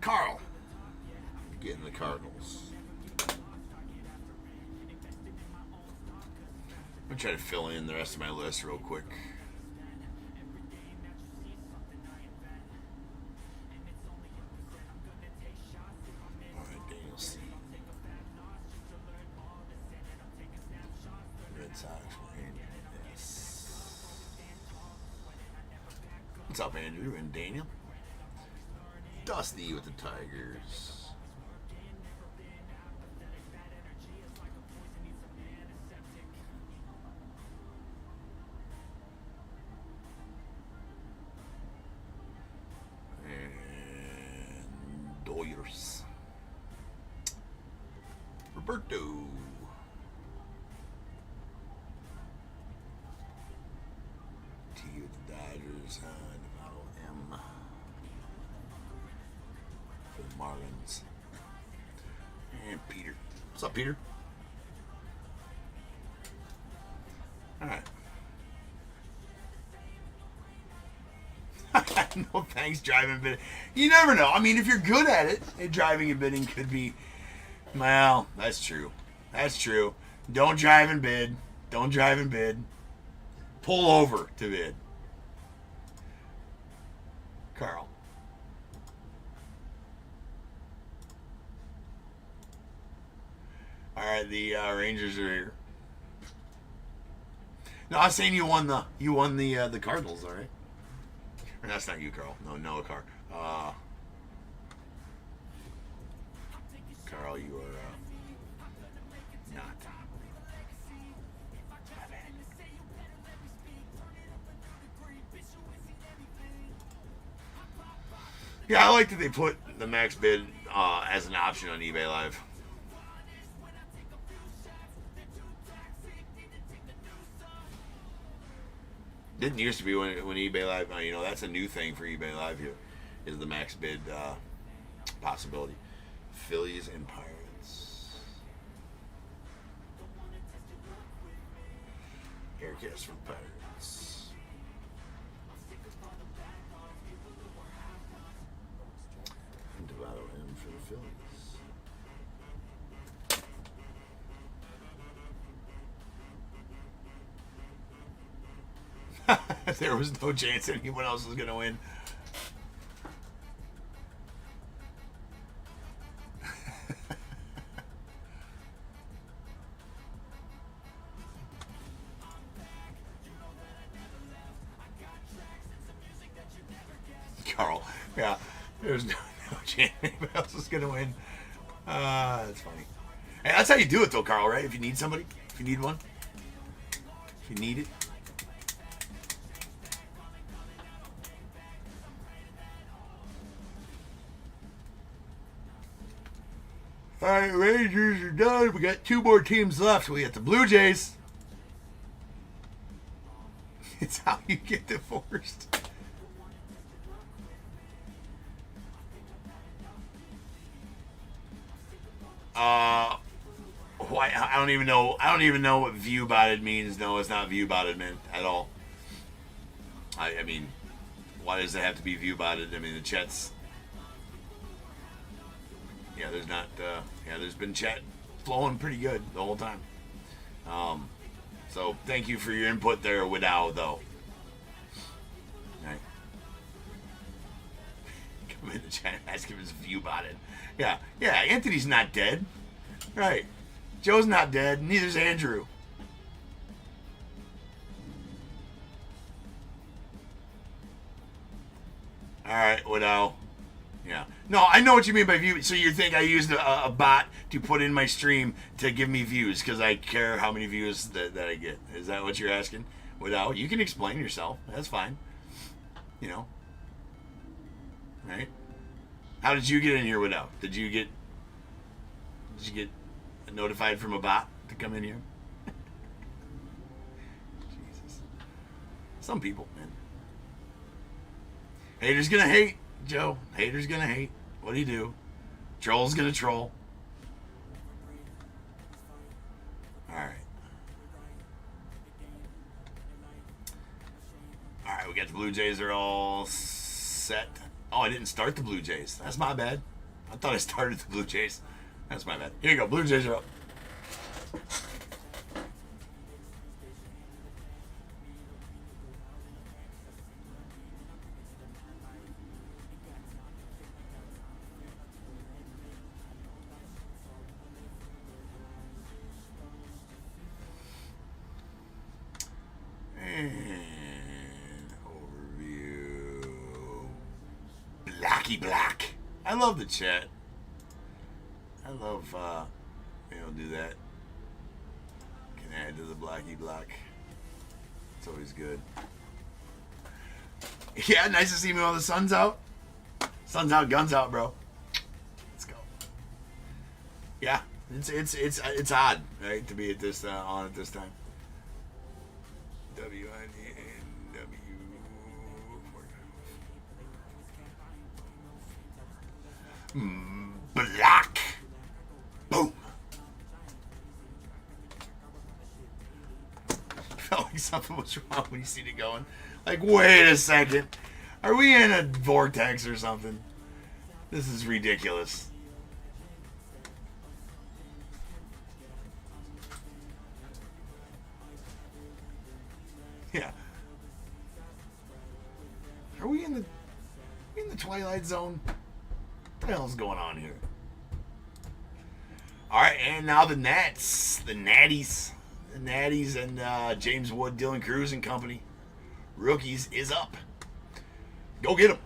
Carl getting the Cardinals. I'm going to try to fill in the rest of my list real quick. All right, Daniel C. Red Sox. Yes. What's up, Andrew and Daniel? Dusty with the Tigers. And Doyers. Roberto. T with the Dodgers. M. For the Marlins. And Peter. What's up, Peter? All right. No thanks, driving and bidding. You never know. I mean, if you're good at it, driving and bidding could be. Well, that's true. That's true. Don't drive and bid. Don't drive and bid. Pull over to bid. Carl. All right, the Rangers are here. No, I was saying you won the Cardinals, all right? Or that's not you, Carl. No, Noah Carr. Carl, you are not. Yeah, I like that they put the max bid as an option on eBay Live. Didn't used to be when eBay Live, that's a new thing for eBay Live here, is the max bid possibility. Phillies and Pirates. Aircast for the Pirates. And Devado M for the Phillies. There was no chance anyone else was going to win. Carl, yeah, there's no chance anybody else was going to win. That's funny. Hey, that's how you do it, though, Carl, right? If you need somebody, if you need one, if you need it. All right, Rangers are done. We got 2 more teams left. We got the Blue Jays. It's how you get divorced. I don't even know. I don't even know what view botted means. No, it's not view botted, man, at all. I mean, why does it have to be view botted? I mean, the chat's. Yeah, there's not. There's been chat flowing pretty good the whole time. So thank you for your input there, Widow, though. Right. Come in the chat, ask if it's view botted. Yeah, Anthony's not dead. Right. Joe's not dead. Neither's Andrew. All right, Widow. Yeah. No, I know what you mean by view. So you think I used a bot to put in my stream to give me views because I care how many views that I get. Is that what you're asking? Without, you can explain yourself. That's fine. Right? How did you get in here without? Did you get notified from a bot to come in here? Jesus. Some people, man. Haters gonna hate. Joe, haters gonna hate. What do you do? Troll's gonna troll. Alright. Alright, we got the Blue Jays are all set. Oh, I didn't start the Blue Jays. That's my bad. I thought I started the Blue Jays. That's my bad. Here you go. Blue Jays are up. Black. I love the chat. I love, do that. Can add to the Blacky Black. It's always good. Yeah, nice to see me while the sun's out. Sun's out, guns out, bro. Let's go. Yeah, it's odd, right, to be at this on at this time. WINW. Black. Boom. like something was wrong when you seen it going. Like, wait a second. Are we in a vortex or something? This is ridiculous. Yeah. Are we in the Twilight Zone? What the hell's going on here? All right, and now the Nats, the Natties, and James Wood, Dylan Cruz and company, rookies is up. Go get them.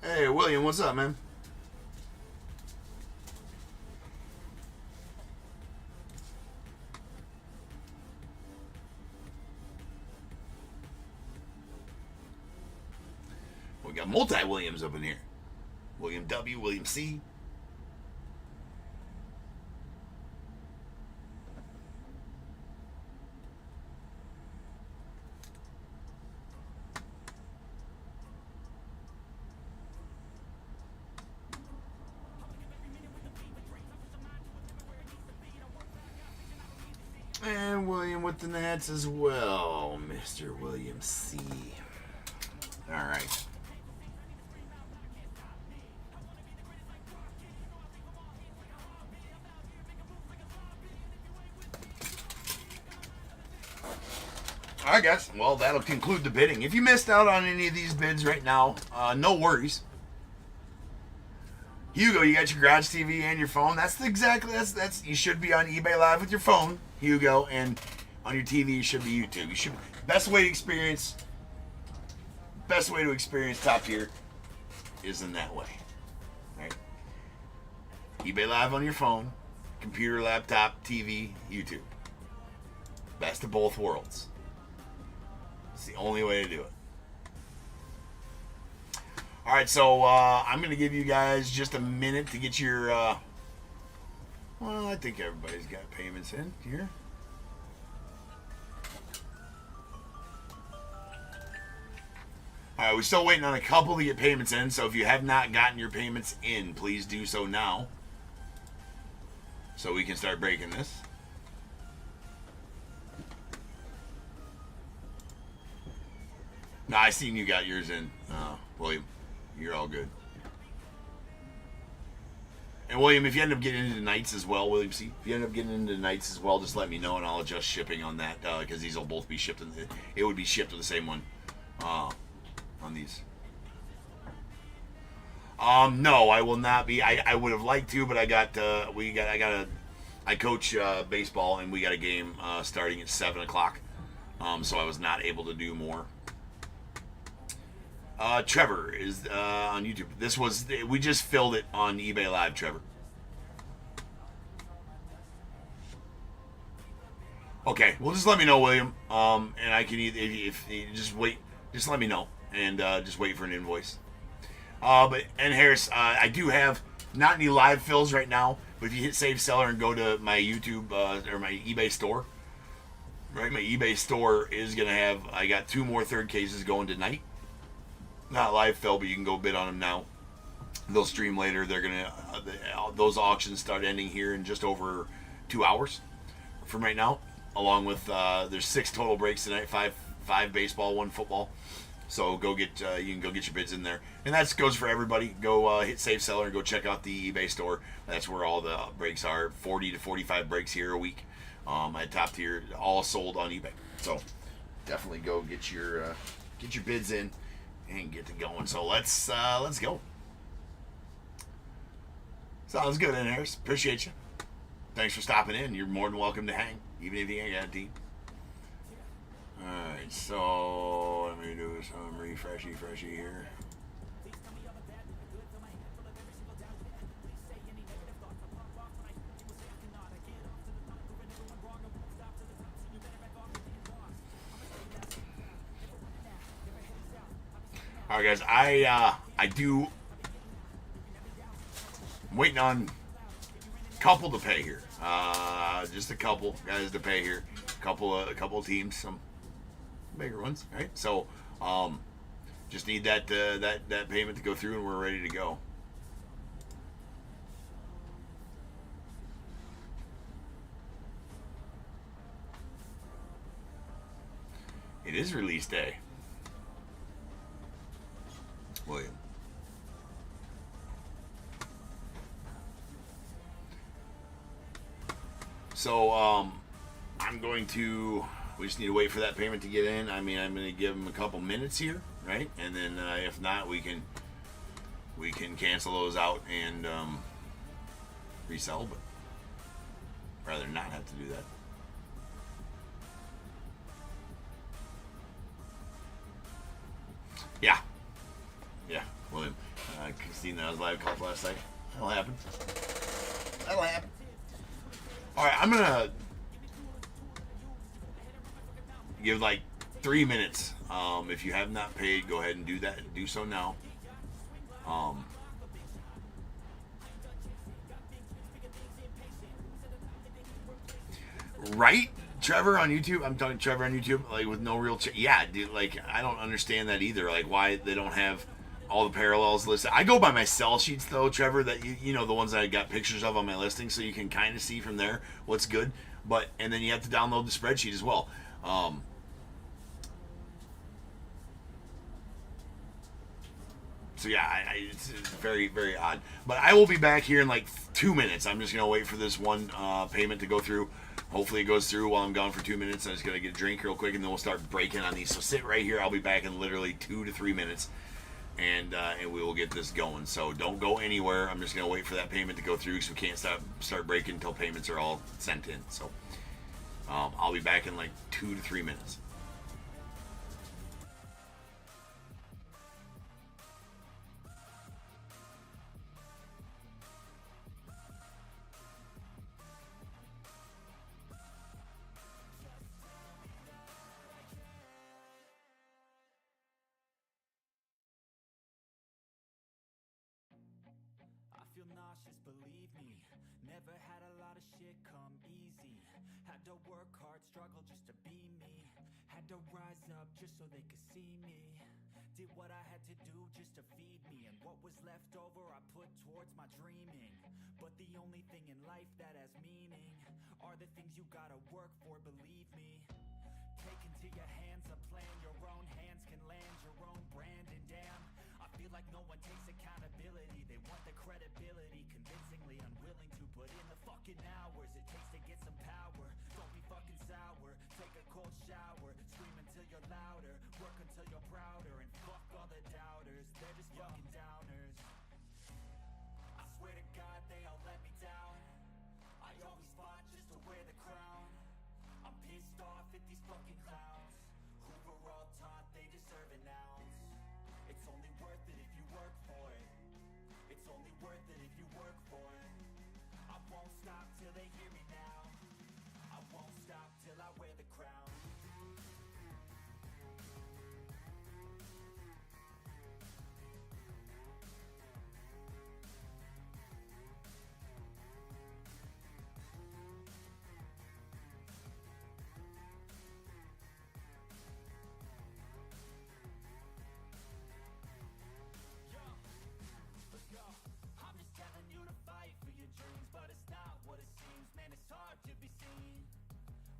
Hey, William, what's up, man? We got multi-Williams up in here. William W, William C. And William with the Nats as well, Mr. William C. All right. All right, guys. Well, that'll conclude the bidding. If you missed out on any of these bids right now, no worries. Hugo, you got your garage TV and your phone. That's you should be on eBay Live with your phone, Hugo, and on your TV you should be YouTube. You should best way to experience top tier is in that way. Right? eBay Live on your phone, computer, laptop, TV, YouTube. Best of both worlds. It's the only way to do it. All right, so I'm going to give you guys just a minute to get your, well, I think everybody's got payments in here. All right, we're still waiting on a couple to get payments in, so if you have not gotten your payments in, please do so now so we can start breaking this. No, I seen you got yours in, William. You're all good. And William, if you end up getting into nights as well, William C, if you end up getting into nights as well, just let me know and I'll adjust shipping on that because these will both be shipped. It would be shipped to the same one on these. No, I will not be. I would have liked to, but I coach baseball and we got a game starting at 7 o'clock. So I was not able to do more. Trevor is on YouTube. We just filled it on eBay Live, Trevor. Okay, well just let me know, William. And I can if you just wait, just let me know and just wait for an invoice. And Harris, I do have not any live fills right now, but if you hit Save Seller and go to my YouTube or my eBay store, right? My eBay store is gonna have. I got 2 more third cases going tonight. Not live fill, but you can go bid on them now. They'll stream later. They're gonna those auctions start ending here in just over 2 hours from right now. Along with there's 6 total breaks tonight, five baseball, 1 football. So go get you can go get your bids in there, and that goes for everybody. Go hit Save Seller and go check out the eBay store. That's where all the breaks are. 40 to 45 breaks here a week. At top tier, all sold on eBay. So definitely go get your bids in and get to going. So let's go. Sounds good, in Harris. Appreciate you. Thanks for stopping in. You're more than welcome to hang, even if you ain't got a team. Alright, so let me do some refreshy here. Alright guys, I'm waiting on couple to pay here. Just a couple guys to pay here. A couple of teams, some bigger ones, right? So, just need that payment to go through, and we're ready to go. It is release day, William. So, I'm going to. We just need to wait for that payment to get in. I mean, I'm going to give them a couple minutes here, right? And then if not, we can cancel those out and resell, but rather not have to do that. Yeah, William. Christina, I was live calls last night. That'll happen. All right, I'm gonna give like 3 minutes. If you have not paid, go ahead and do that. Do so now. Right, Trevor on YouTube. I'm talking Trevor on YouTube, like with no real. Yeah, dude. Like I don't understand that either. Like why they don't have all the parallels listed. I go by my sell sheets though, Trevor. That you know the ones that I got pictures of on my listing, so you can kind of see from there what's good. But and then you have to download the spreadsheet as well. So yeah, it's very, very odd. But I will be back here in like 2 minutes. I'm just gonna wait for this one payment to go through. Hopefully it goes through while I'm gone for 2 minutes. I'm just gonna get a drink real quick, and then we'll start breaking on these. So sit right here. I'll be back in literally 2 to 3 minutes, and we will get this going. So don't go anywhere. I'm just gonna wait for that payment to go through, so we can't start breaking until payments are all sent in. So I'll be back in like 2 to 3 minutes. I feel nauseous, believe me. Never had a lot of shit come easy. Had to work hard, struggle just to be me. Had to rise up just so they could see me. Did what I had to do just to feed me, and what was left over I put towards my dreaming. But the only thing in life that has meaning are the things you gotta work for, believe me. Take into your hands a plan, your own hands can land your own brand, and damn, I feel like no one takes accountability. They want the credibility, convincingly unwilling to put in the fucking hours it takes to get some power. Don't be fucking sour, take a cold shower, scream until you're louder, work until you're prouder, and fuck all the doubters, they're just fucking downers. I swear to God they all let me down. I always fought just to wear the crown. I'm pissed off at these fucking clowns who were all taught they deserve an ounce. It's only worth it if you work for it. It's only worth it if you work for it. I won't stop till they hear me now. I won't stop till I wear the crown. I'm just telling you to fight for your dreams, but it's not what it seems. Man, it's hard to be seen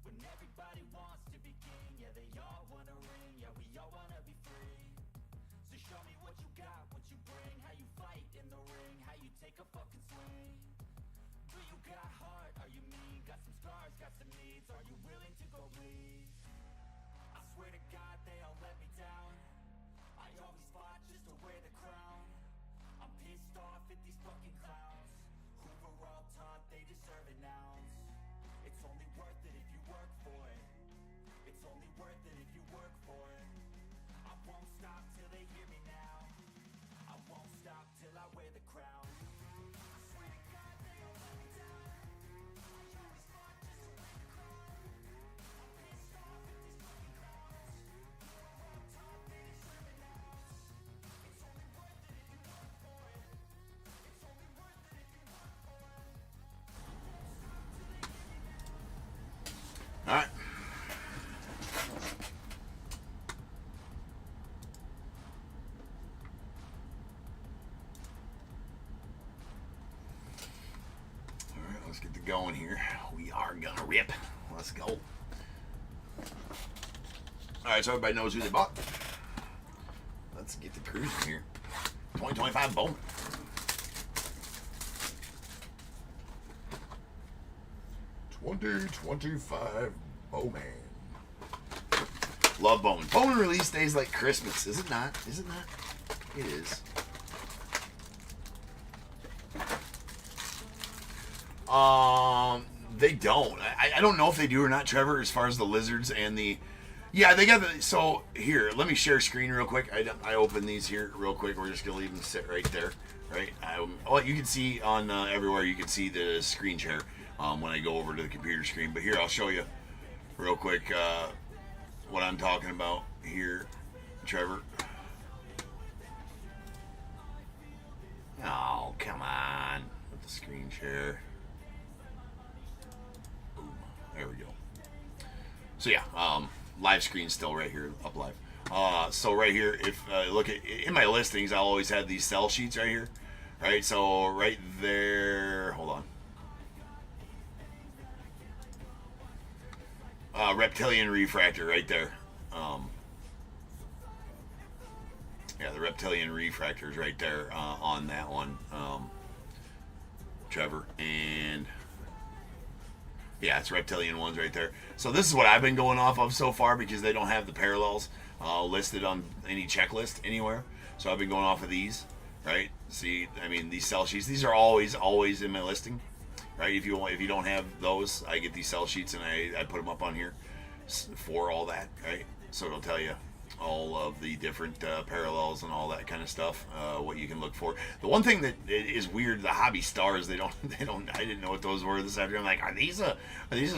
when everybody wants to be king. Yeah, they all wanna ring. Yeah, we all wanna be free. So show me what you got, what you bring, how you fight in the ring, how you take a fucking swing. Do you got heart? Are you mean? Got some scars, got some needs. Are you willing to go bleed? I swear to God they all let me down. I always fought just to wear the crown. I'm pissed off at these fucking clowns who were all taught they deserve an ounce. It's only worth it if you work for it. It's only worth it if you work for it. I won't stop till they hear me now. I won't stop till I wear the crown. I swear to God they all let me down. I always fought just to wear the crown. I'm pissed off at these fucking clowns who were all taught they deserve an ounce. It's only worth it if you work for it. It's only worth it if you work for it. it going here. We are gonna rip. Let's go. Alright, so everybody knows who they bought. Let's get the cruising here. 2025 Bowman. $20.25 Bowman. Love Bowman. Bowman release days like Christmas. Is it not? Is it not? It is. They don't. I don't know if they do or not, Trevor, as far as the lizards and the... Yeah, they got the... So, here, let me share screen real quick. I open these here real quick. We're just going to leave them sit right there. Right? Well, you can see on everywhere, you can see the screen share when I go over to the computer screen. But here, I'll show you real quick what I'm talking about here, Trevor. Oh, come on. With the screen share. Boom. There we go. So yeah, live screen still right here, up live. So right here, if look at in my listings, I always had these sell sheets right here, right? So right there, hold on. Reptilian refractor right there. Yeah, the reptilian refractor is right there on that one, Trevor, and. Yeah, it's reptilian ones right there. So this is what I've been going off of so far because they don't have the parallels listed on any checklist anywhere. So I've been going off of these, right? See, I mean, these sell sheets. These are always in my listing, right? If you don't have those, I get these sell sheets and I put them up on here for all that, right? So it'll tell you all of the different parallels and all that kind of stuff, what you can look for. The one thing that is weird, the hobby stars, they don't I didn't know what those were this afternoon. I'm like, are these a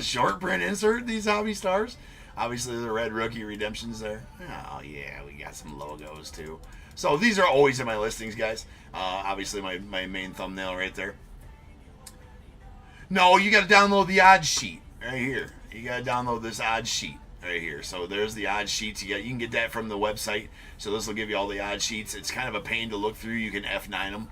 short print insert, these hobby stars? Obviously the red rookie redemptions there. Oh yeah, we got some logos too. So these are always in my listings, guys. Obviously my main thumbnail right there. No, you got to download the odds sheet right here. You got to download this odds sheet right here. So there's the odds sheets. You can get that from the website. So this will give you all the odds sheets. It's kind of a pain to look through. You can F9 them.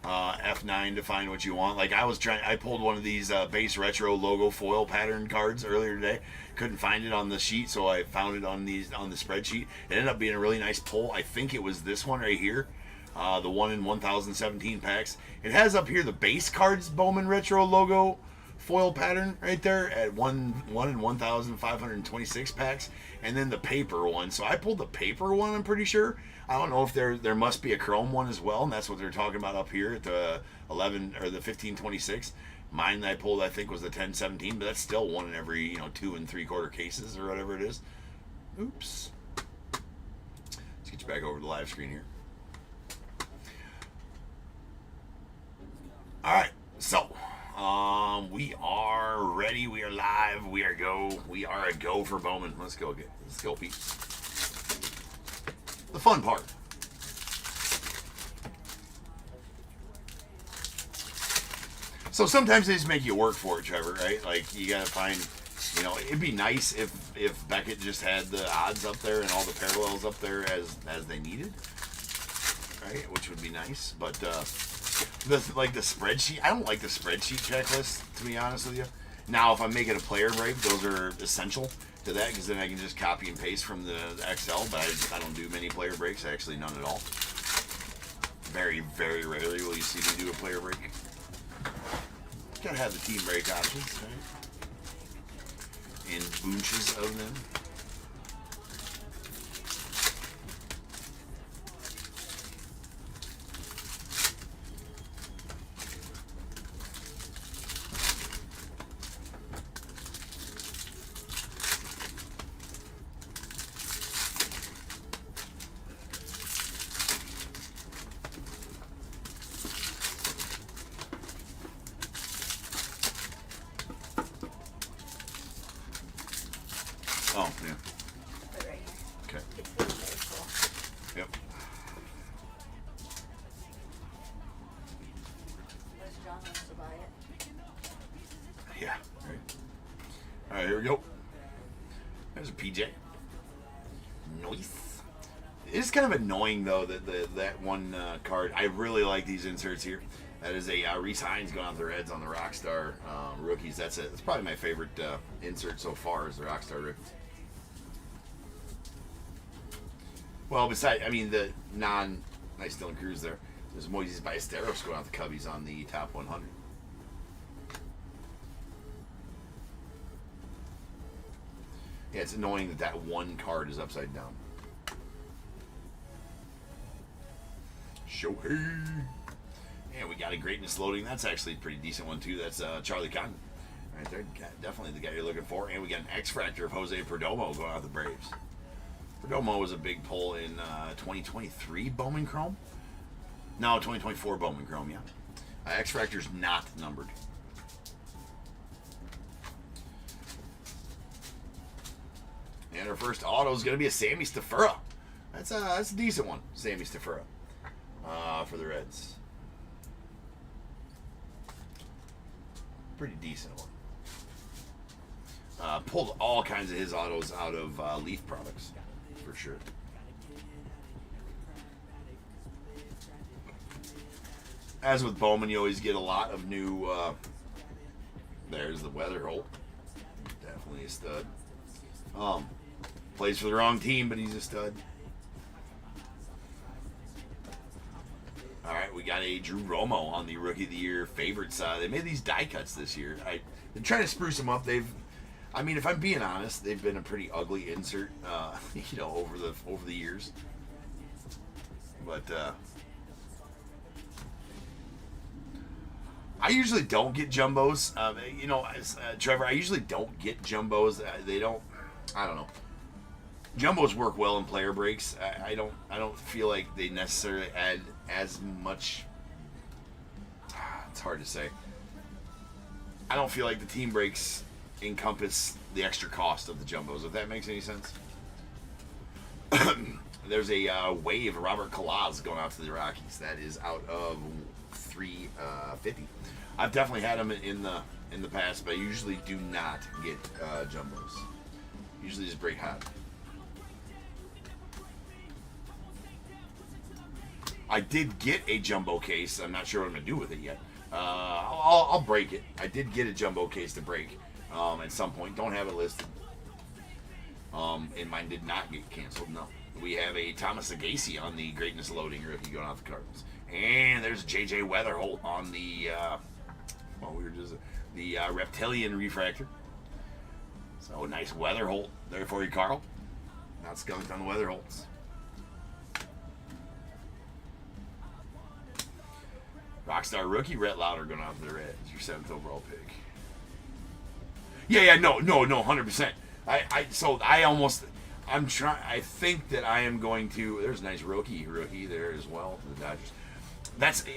F9 to find what you want. Like I pulled one of these base retro logo foil pattern cards earlier today. Couldn't find it on the sheet, so I found it on the spreadsheet. It ended up being a really nice pull. I think it was this one right here. The one in 1017 packs. It has up here the base cards Bowman retro logo foil pattern right there at one in 1,526 packs, and then the paper one. So I pulled the paper one, I'm pretty sure. I don't know if there must be a chrome one as well, and that's what they're talking about up here at the 11 or the 1526. Mine that I pulled, I think, was the 1017, but that's still one in every 2 3/4 cases or whatever it is. Oops. Let's get you back over to the live screen here. All right, so. We are ready. We are live. We are a go for Bowman. Let's go, Pete. The fun part. So sometimes they just make you work for it, Trevor, right? Like you gotta find, it'd be nice if Beckett just had the odds up there and all the parallels up there as they needed, right? Which would be nice, but the spreadsheet, I don't like the spreadsheet checklist, to be honest with you. Now, if I'm making a player break, those are essential to that because then I can just copy and paste from the Excel, but I don't do many player breaks, actually none at all. Very, very rarely will you see me do a player break. Gotta have the team break options, right? And bunches of them. Oh, yeah. Put it right here. Okay. It's very cool. Yep. Unless John wants to buy it. Yeah. Right. All right, here we go. There's a PJ. Nice. It's kind of annoying though that that one card. I really like these inserts here. That is a Reese Hines going out the Reds on the Rockstar rookies. That's it. That's probably my favorite insert so far is the Rockstar rookies. Well, besides, I mean, the nice Dylan Cruz there. There's Moises Ballesteros going out the Cubbies on the top 100. Yeah, it's annoying that one card is upside down. Shohei. And we got a greatness loading. That's actually a pretty decent one, too. That's Charlie Cotton. Right there. Definitely the guy you're looking for. And we got an X-Fractor of Jose Perdomo going out the Braves. Perdomo was a big pull in 2023 Bowman Chrome. No, 2024 Bowman Chrome, yeah. X-Fractor's not numbered. And our first auto is going to be a Sammy Stafura. That's a decent one, Sammy Stafura, for the Reds. Pretty decent one. Pulled all kinds of his autos out of Leaf products, for sure. As with Bowman, you always get a lot of new. There's the weather hole. Definitely a stud. Plays for the wrong team, but he's a stud. All right, we got a Drew Romo on the Rookie of the Year favorites. They made these die cuts this year. They're trying to spruce them up. I mean, if I'm being honest, they've been a pretty ugly insert, over the years. But I usually don't get jumbos. Trevor, I usually don't get jumbos. I don't know. Jumbos work well in player breaks. I don't feel like they necessarily add as much. It's hard to say. I don't feel like the team breaks encompass the extra cost of the jumbos, if that makes any sense. There's a wave of Robert Kalaz going out to the Rockies. That is out of 350. I've definitely had them in the past, but I usually do not get jumbos. Usually just break hot. I did get a jumbo case. I'm not sure what I'm going to do with it yet. I'll break it. I did get a jumbo case to break at some point. Don't have it listed. And mine did not get canceled, no. We have a Thomas Agassi on the greatness loading rookie going out the Cardinals. And there's JJ Weatherholt on the reptilian refractor. So nice Weatherholt there for you, Carl. Not skunked on the Weatherholts. Rockstar rookie Rhett Lauder going out to the Reds. Your 7th overall pick. No, 100%. I think that I am going to. There's a nice rookie there as well for the Dodgers.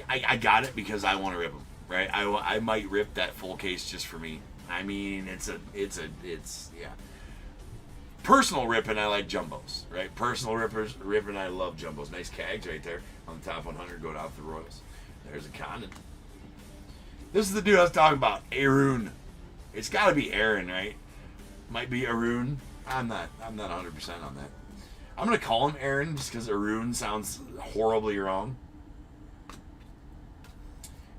I got it because I want to rip them, right? I might rip that full case just for me. I mean, it's personal ripping. I like jumbos, right? Personal ripping. I love jumbos. Nice Cags right there on the top 100 going out to the Royals. There's a Condon. This is the dude I was talking about, Arun. It's got to be Aaron, right? Might be Arun. I'm not 100% on that. I'm gonna call him Aaron just because Arun sounds horribly wrong.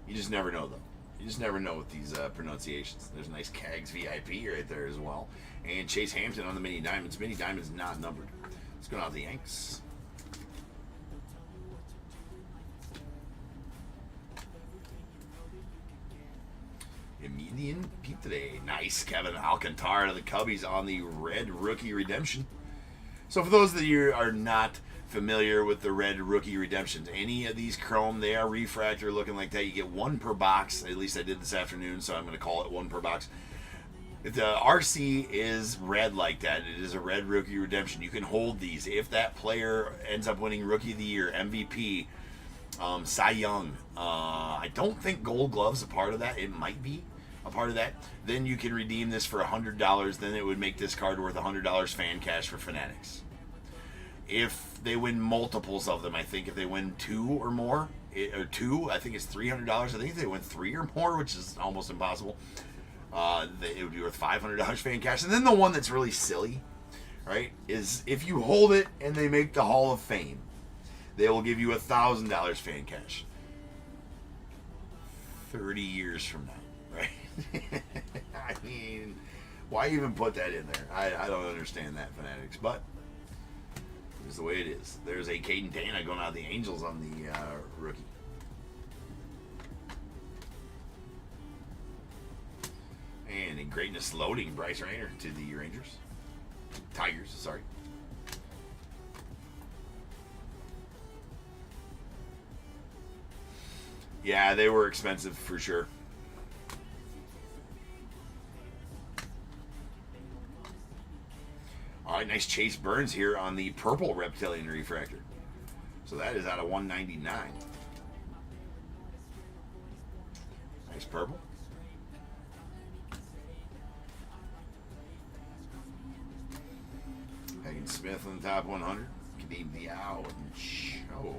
You just never know, though. You just never know with these pronunciations. There's a nice Cags VIP right there as well, and Chase Hampton on the Mini Diamonds. Mini Diamonds not numbered. Let's go out to the Yanks. Emilian Pete today. Nice Kevin Alcantara to the Cubbies on the red rookie redemption. So for those of you who are not familiar with the red rookie redemptions, any of these chrome, they are refractor looking like that. You get one per box. At least I did this afternoon, so I'm going to call it one per box. If the RC is red like that, it is a red rookie redemption. You can hold these. If that player ends up winning Rookie of the Year, MVP, Cy Young, I don't think Gold Glove's a part of that. It might be a part of that. Then you can redeem this for $100. Then it would make this card worth $100 fan cash for Fanatics. If they win multiples of them, I think if they win two or more, I think it's $300. I think if they win three or more, which is almost impossible, it would be worth $500 fan cash. And then the one that's really silly, right, is if you hold it and they make the Hall of Fame, they will give you $1,000 fan cash. 30 years from now, right? I mean, why even put that in there? I don't understand that, Fanatics, but it's the way it is. There's a Caden Dana going out of the Angels on the rookie. And in greatness loading, Bryce Rayner to the Rangers. Tigers, sorry. Yeah, they were expensive for sure. All right, nice Chase Burns here on the purple reptilian refractor. So that is out of 199. Nice purple. Hagen Smith on the top 100. Kadeem Diao and Cho.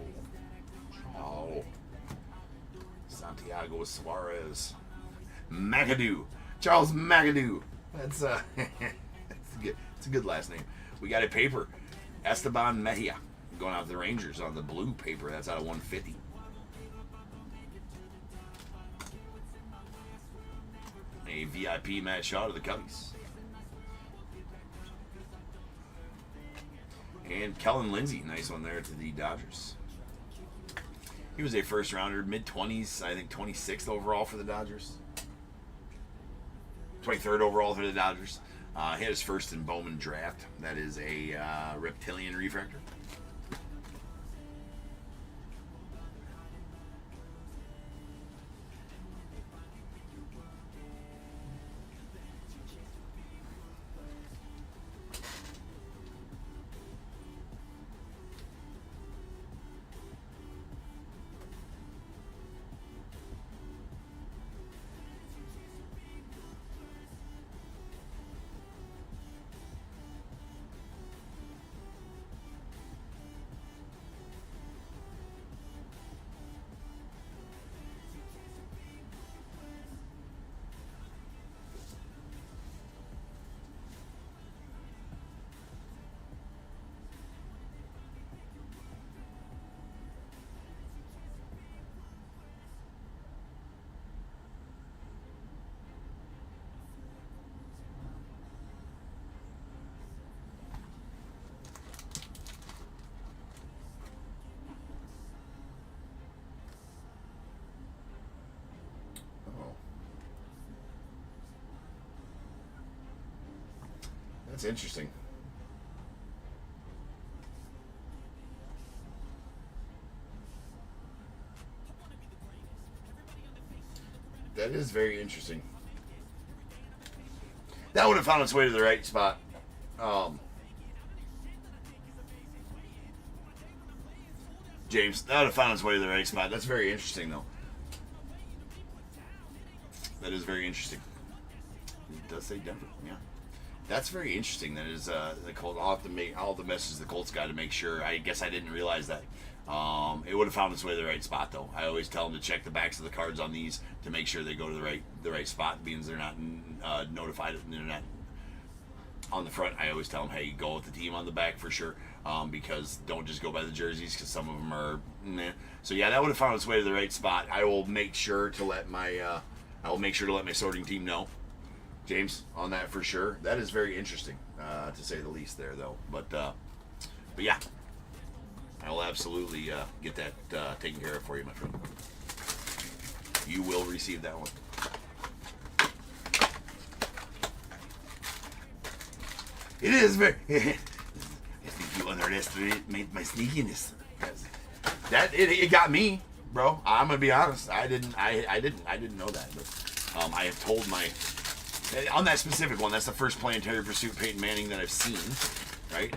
Santiago Suarez. McAdoo. Charles McAdoo. That's good. It's a good last name. We got a paper. Esteban Mejia going out to the Rangers on the blue paper. That's out of 150. A VIP Matt Shaw to the Cubbies. And Kellen Lindsey, nice one there to the Dodgers. He was a first rounder, mid-20s, I think 26th overall for the Dodgers. 23rd overall for the Dodgers. He had his first in Bowman draft. That is a reptilian refractor. That's interesting. That is very interesting. That would have found its way to the right spot. James, that would have found its way to the right spot. That's very interesting, though. That is very interesting. It does say Denver, yeah. That's very interesting. That is the Colts. I'll have to message the Colts guy to make sure. I guess I didn't realize that. It would have found its way to the right spot, though. I always tell them to check the backs of the cards on these to make sure they go to the right spot, means they're not notified. They're not on the front. I always tell them, hey, go with the team on the back for sure, because don't just go by the jerseys, because some of them are meh. So yeah, that would have found its way to the right spot. I will make sure to let my sorting team know, James, on that for sure. That is very interesting, to say the least there, though. But yeah, I will absolutely get that taken care of for you, my friend. You will receive that one. It is very... I think you underestimated my sneakiness. It got me, bro. I'm gonna be honest. I didn't know that. But I have told my... On that specific one, that's the first Planetary Pursuit Peyton Manning that I've seen, right?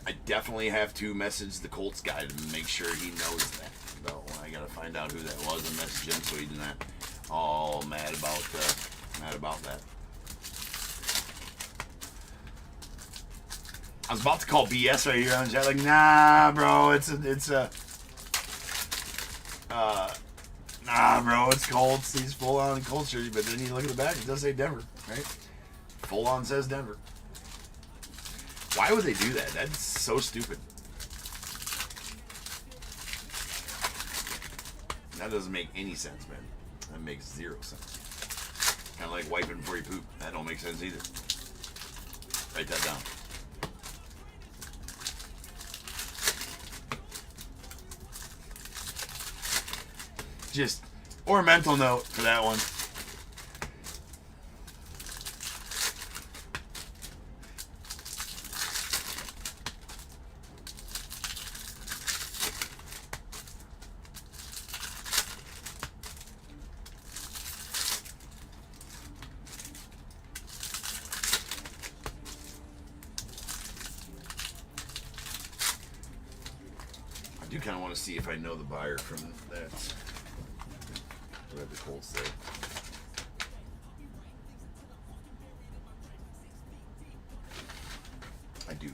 I definitely have to message the Colts guy to make sure he knows that. Though I gotta find out who that was and message him so he's not all mad about that. I was about to call BS right here on the chat, like, nah, bro, nah, bro, it's Colts. He's full on Colts jersey, but then you look at the back, it does say Denver, right? Full on says Denver. Why would they do that? That's so stupid. That doesn't make any sense, man. That makes zero sense. Kind of like wiping before you poop. That don't make sense either. Write that down. Just, or a mental note for that one. I do kind of want to see if I know the buyer from that. What the Colts say. I do.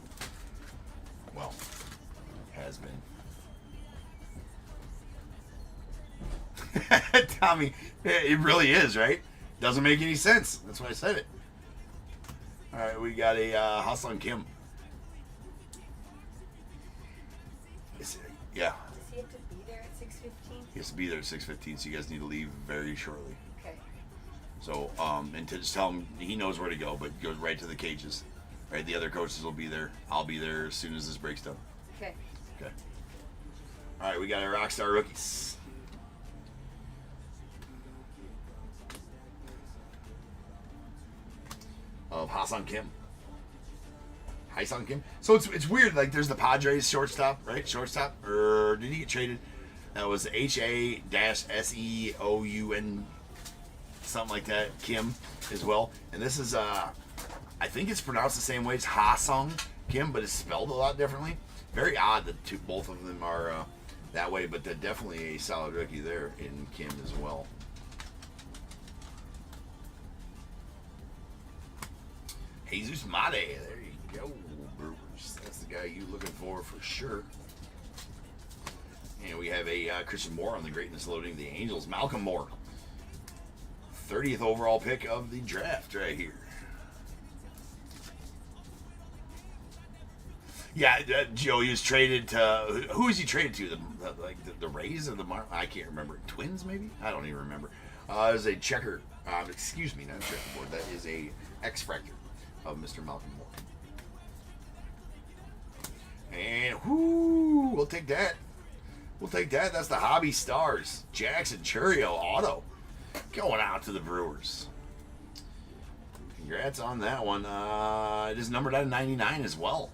Well, has been. Tommy, it really is, right? Doesn't make any sense. That's why I said it. All right, we got a Hassan Kim. Yeah. Does he have to be there at 6:15? He has to be there at 6:15, so you guys need to leave very shortly. Okay. So, and to just tell him he knows where to go, but goes right to the cages. Right, the other coaches will be there. I'll be there as soon as this break's done. Okay. Okay. All right, we got our Rockstar rookies. Of Hassan Kim. Hassan Kim. So it's weird. Like there's the Padres shortstop, right? Shortstop, or did he get traded? That was HA-SEOUN, something like that. Kim as well. And this is I think it's pronounced the same way as Ha-Sung Kim, but it's spelled a lot differently. Very odd that both of them are that way, but they're definitely a solid rookie there in Kim as well. Jesus Mate, there you go, Brewers. That's the guy you're looking for sure. And we have a Christian Moore on the greatness loading the Angels. Malcolm Moore, 30th overall pick of the draft right here. Yeah, Joe, he was traded to, who was he traded to? The Rays or the I can't remember. Twins, maybe? I don't even remember. It was a checker, excuse me, not a checkerboard. That is a X-Fractor of Mr. Malcolm Moore. And, whoo, we'll take that. We'll take that. That's the Hobby Stars. Jackson Churio auto going out to the Brewers. Congrats on that one. It is numbered out of 99 as well.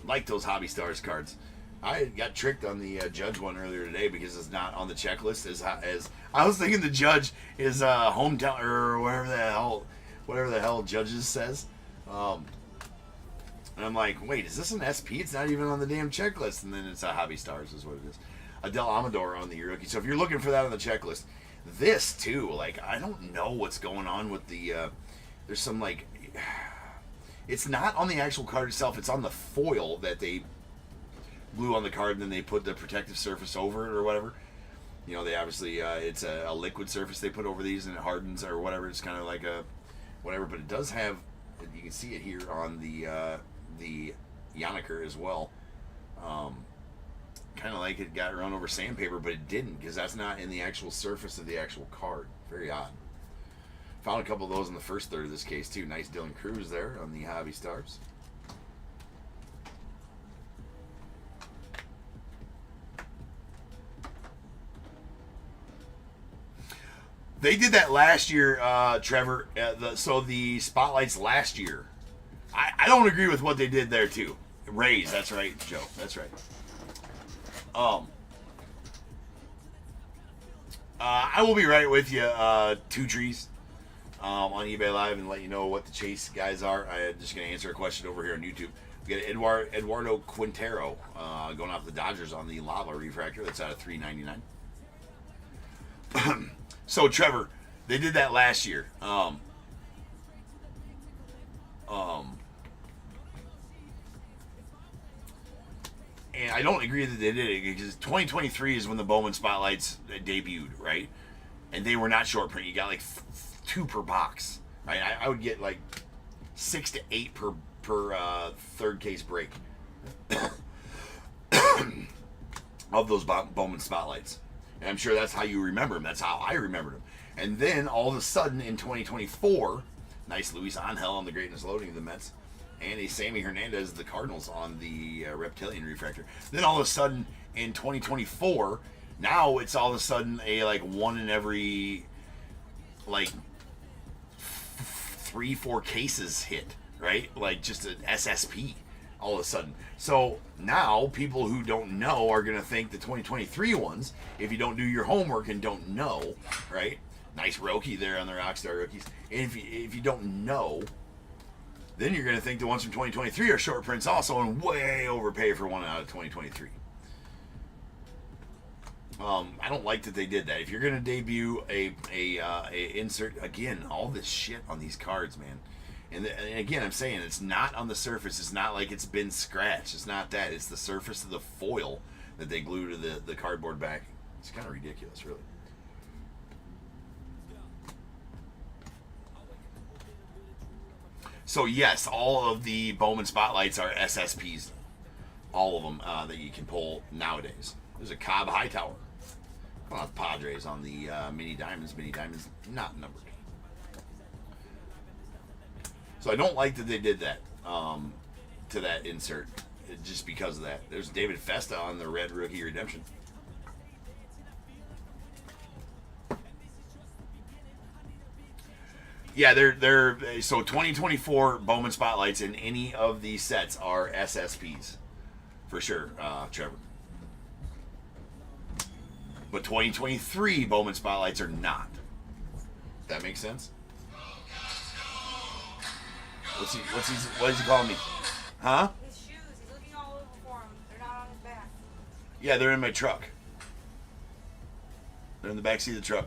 Like those Hobby Stars cards. I got tricked on the Judge one earlier today because it's not on the checklist as I was thinking the Judge is hometown or whatever the hell Judges says. And I'm like, wait, is this an SP? It's not even on the damn checklist. And then it's a Hobby Stars is what it is. Adele Amador on the rookie. So if you're looking for that on the checklist, this too, like I don't know what's going on with the there's some like it's not on the actual card itself, it's on the foil that they glue on the card and then they put the protective surface over it or whatever. You know, they obviously it's a liquid surface they put over these and it hardens or whatever. It's kind of like a whatever, but it does have, you can see it here on the Yoniker as well. Kind of like it got run over sandpaper, but it didn't because that's not in the actual surface of the actual card. Very odd. Found a couple of those in the first third of this case too. Nice Dylan Cruz there on the Hobby Stars. They did that last year, Trevor. So the spotlights last year. I don't agree with what they did there too. Rays, that's right, Joe. That's right. I will be right with you, Two Trees, on eBay Live and let you know what the Chase guys are. I'm just going to answer a question over here on YouTube. We got Eduardo Quintero going off the Dodgers on the Lava Refractor. That's out of $3.99. So, Trevor, they did that last year. And I don't agree that they did it because 2023 is when the Bowman Spotlights debuted, right? And they were not short print. You got like 2 per box, right? I would get like 6 to 8 per third case break of those Bowman Spotlights. And I'm sure that's how you remember him. That's how I remembered him. And then all of a sudden in 2024, nice Luis Angel on the greatness loading of the Mets, and a Sammy Hernandez of the Cardinals on the Reptilian refractor. Then all of a sudden in 2024, now it's all of a sudden a like one in every like 3-4 cases hit, right? Like just an SSP all of a sudden. So now people who don't know are going to think the 2023 ones, if you don't do your homework and don't know, right? Nice Roki there on the Rockstar rookies. And if you don't know, then you're going to think the ones from 2023 are short prints also and way overpay for one out of 2023. I don't like that they did that. If you're going to debut a insert, again, all this shit on these cards, man. And again, I'm saying it's not on the surface. It's not like it's been scratched. It's not that. It's the surface of the foil that they glue to the cardboard backing. It's kind of ridiculous, really. So yes, all of the Bowman Spotlights are SSPs. All of them that you can pull nowadays. There's a Cobb Hightower. Well, Padres on the Mini Diamonds. Mini Diamonds not numbered. So I don't like that they did that to that insert, just because of that. There's David Festa on the Red Rookie Redemption. Yeah, they're so 2024 Bowman Spotlights in any of these sets are SSPs for sure, Trevor. But 2023 Bowman Spotlights are not. That makes sense? What is he calling me? Huh? His shoes. He's looking all over for them. They're not on his back. Yeah, they're in my truck. They're in the back seat of the truck.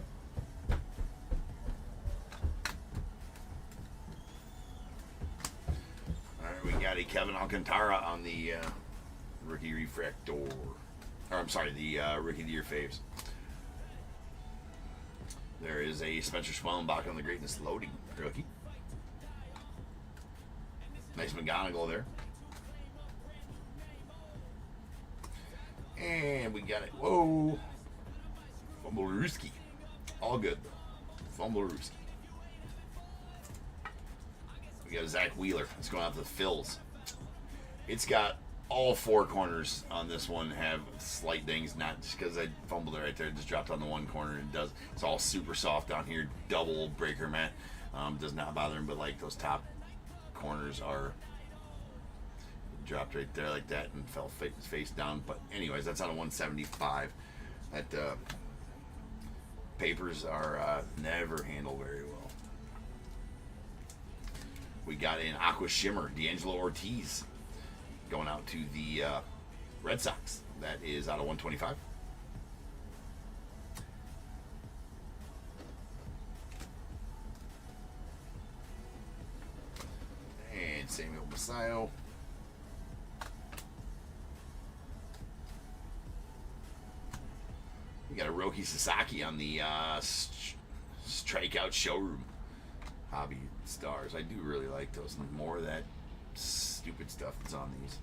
Alright, we got a Kevin Alcantara on the Rookie Refractor. Or, I'm sorry, the Rookie of the Year faves. There is a Spencer Schwellenbach on the Greatness Loading Rookie. Nice McGonigal there. And we got it. Whoa. Fumblerooski. All good, though. Fumblerooski. We got a Zach Wheeler. It's going out to the Phils. It's got all four corners on this one have slight dings, not just because I fumbled it right there. It just dropped on the one corner. It does. It's all super soft down here. Double breaker mat. Does not bother him, but like those top corners are dropped right there like that and fell face down. But anyways, that's on a 175. That papers are never handled very well. We got an Aqua Shimmer, D'Angelo Ortiz, going out to the Red Sox. That is out of 125. And Samuel Basayo. We got a Roki Sasaki on the Strikeout Showroom Hobby Stars. I do really like those. More of that stupid stuff that's on these.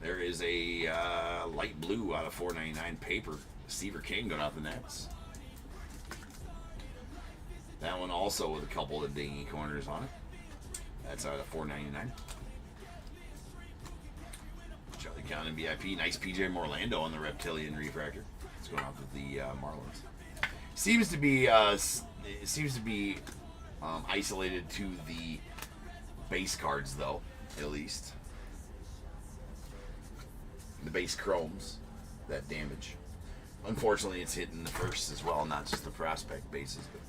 There is a light blue out of 499 paper. Seaver King going out the Nets. That one also with a couple of dingy corners on it. That's out of 499. Charlie Count VIP. Nice PJ Morlando on the Reptilian Refractor. It's going off with the Marlins. Seems to be isolated to the base cards, though, at least. The base chromes, that damage. Unfortunately, it's hitting the first as well, not just the prospect bases, but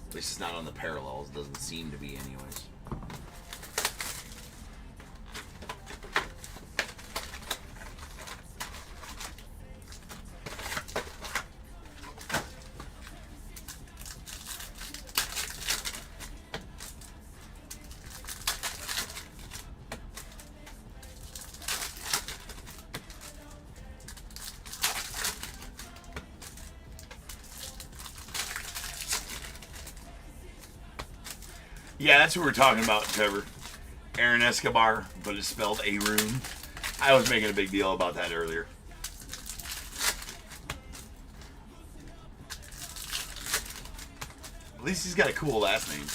at least it's not on the parallels. It doesn't seem to be anyways. Yeah, that's who we're talking about, Trevor. Aaron Escobar, but it's spelled Aroon. I was making a big deal about that earlier. At least he's got a cool last name.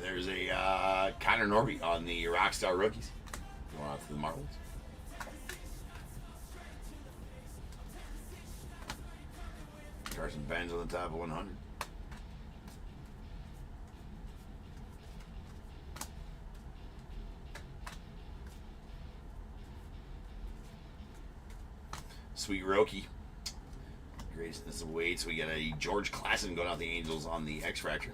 There's a Connor Norby on the Rockstar rookies. Going out to the Marlins. Carson Benz on the top of 100. Sweet Roki. Greatness of weights. We got a George Klassen going out the Angels on the X Fracture.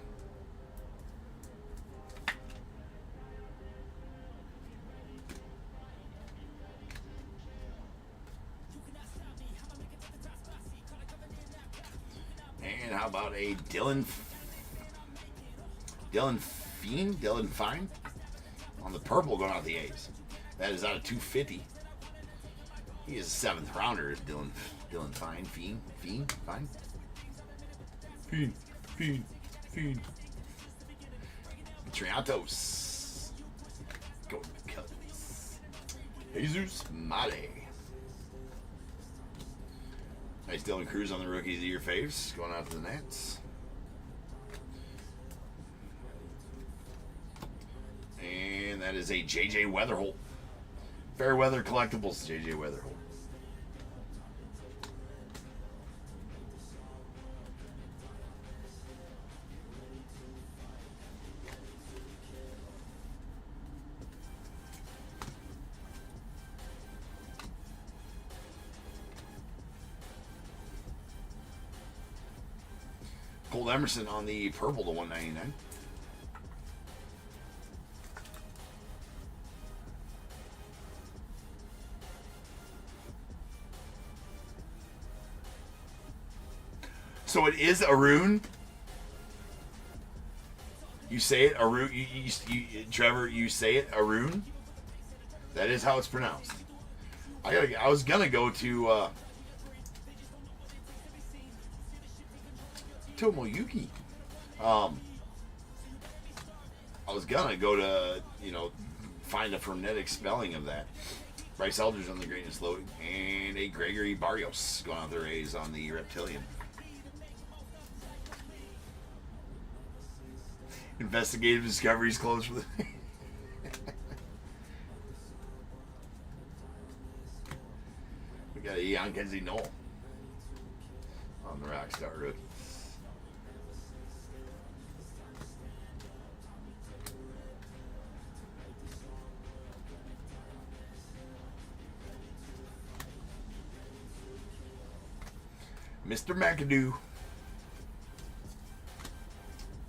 And how about a Dylan Fine on the purple going out the A's. That is out of 250. He is a 7th rounder. Dylan Fine, Fine. Triantos. Go to the Cubs. Jesus Mate. Nice Dylan Cruz on the rookies of your faves. Going out to the Nats. And that is a JJ Weatherholt. Fairweather Collectibles, JJ Weatherholt. Cole Emerson on the purple to 199. So it is Arun. You say it Arun. Trevor, you say it Arun. That is how it's pronounced. I was gonna go to Tomoyuki. I was gonna go to find a phonetic spelling of that. Bryce Eldridge on the greatness loading, and a Gregory Barrios going on the Rays on the Reptilian. Investigative discoveries closed for the. We got a Ian Kenzie Knoll on the Rockstar rookie. Mr. McAdoo.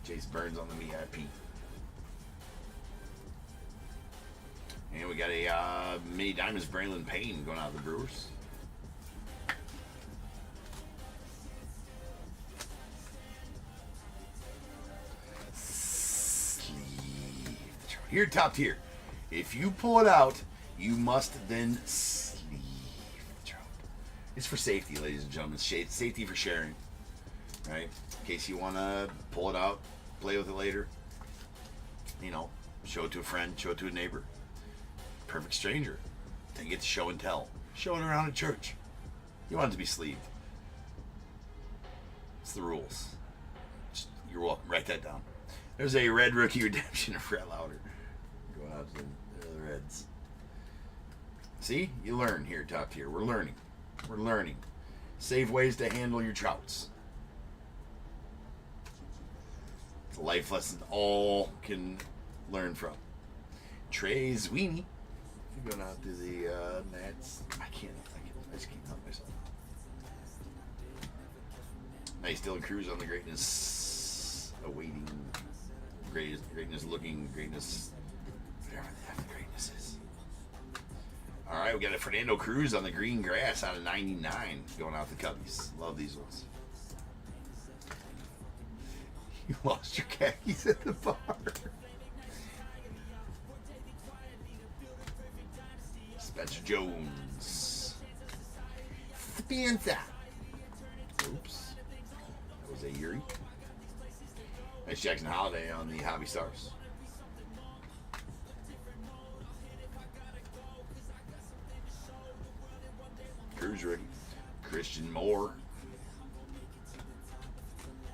Chase Burns on the VIP. And we got a mini diamonds Braylon Payne going out of the Brewers. Sleeve. Here, top tier. If you pull it out, you must then sleeve. It's for safety, ladies and gentlemen. Safety for sharing. Right? In case you want to pull it out, play with it later. Show it to a friend, show it to a neighbor. Perfect stranger. Then get to show and tell. Show it around a church. You want it to be sleeved. It's the rules. You're welcome. Write that down. There's a red rookie redemption of Fred Lauder. Going out to the Reds. See, you learn here, top tier. We're learning. We're learning. Save ways to handle your trouts. It's a life lesson all can learn from. Trey Sweeney. Going out to the Nats. I just can't help myself. Nice Dylan Cruz on the greatness. Awaiting greatness, looking greatness. Whatever the heck the greatness is. Alright, we got a Fernando Cruz on the green grass out of 99. Going out the Cubbies. Love these ones. You lost your khakis at the bar. Spencer Jones. Spencer. Oops. That was a Yuri. Nice Jackson Holiday on the Hobby Stars. Cruz rookie. Christian Moore.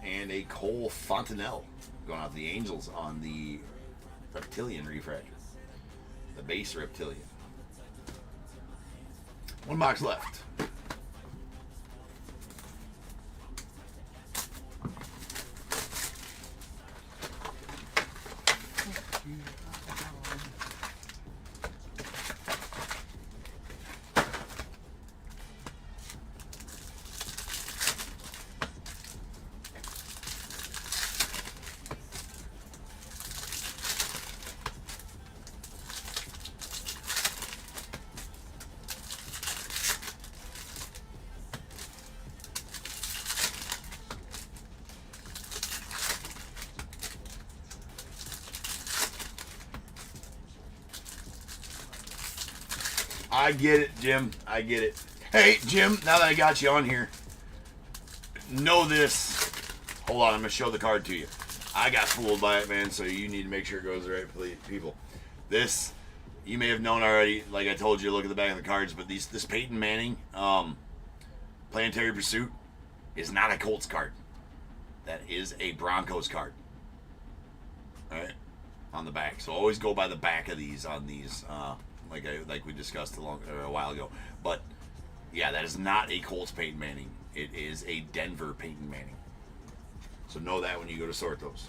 And a Cole Fontenelle going out to the Angels on the Reptilian refractor. The base Reptilian. One box left. I get it, Jim. I get it. Hey, Jim, now that I got you on here, know this. Hold on, I'm going to show the card to you. I got fooled by it, man, so you need to make sure it goes to the right people. This, you may have known already, like I told you, look at the back of the cards, but this Peyton Manning Planetary Pursuit is not a Colts card. That is a Broncos card. All right? On the back. So always go by the back of these on these, like we discussed a while ago. But yeah, that is not a Colts Peyton Manning. It is a Denver Peyton Manning. So know that when you go to sort those.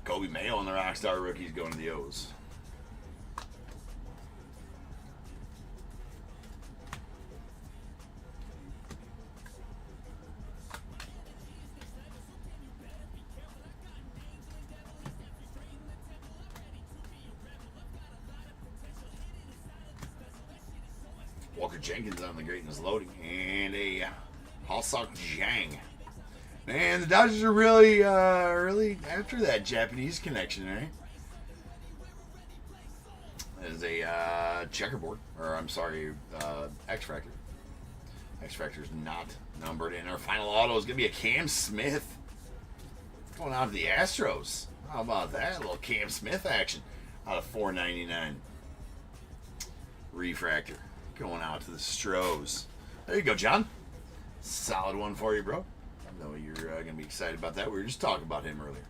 Kobe Mayo and the Rockstar rookies going to the O's. Walker Jenkins on the greatness loading, and a Halsok Jang. Man, the Dodgers are really after that Japanese connection, right? There's a checkerboard, or I'm sorry, X-Factor. X-Factor's not numbered, and our final auto is going to be a Cam Smith. Going out to the Astros. How about that? A little Cam Smith action out of $4.99. Refractor. Going out to the Stros. There you go, John. Solid one for you, bro. I know you're going to be excited about that. We were just talking about him earlier.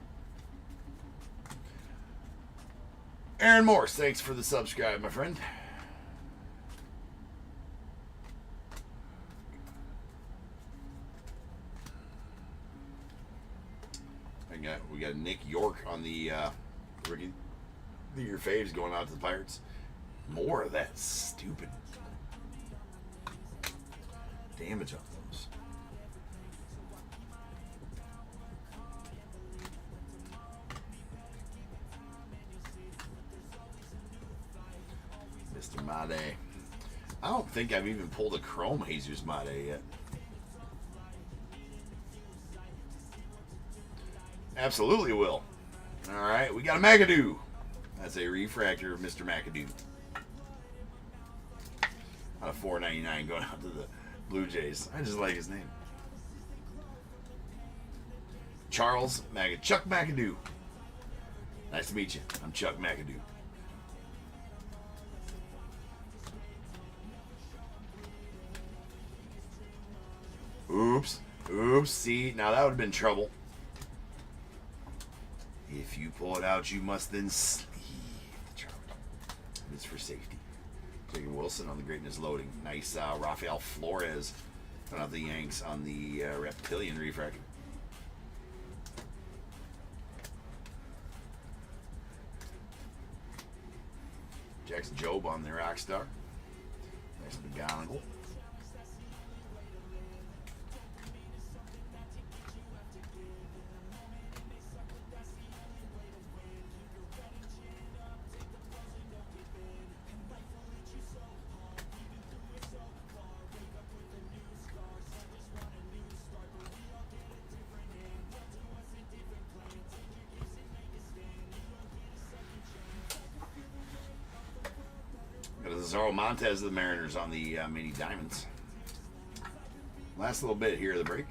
Aaron Morse, thanks for the subscribe, my friend. We got Nick York on the rookie. Your faves going out to the Pirates. More of that stupid damage on those. Mr. Made. I don't think I've even pulled a Chrome Jesus Mate yet. Absolutely will. All right, we got a McAdoo. That's a refractor of Mr. McAdoo. Out of $4.99 going out to the Blue Jays. I just like his name. Chuck McAdoo. Nice to meet you. I'm Chuck McAdoo. Oops. Oops. See, now that would have been trouble. If you pull it out, you must then sleeve the trouble. It's for safety. Jacob Wilson on the greatness loading. Nice Rafael Flores. Coming out the Yanks on the Reptilian refractor. Jackson Jobe on the Rockstar. Nice McGonigal. Zaro Montez of the Mariners on the Mini Diamonds. Last little bit here of the break.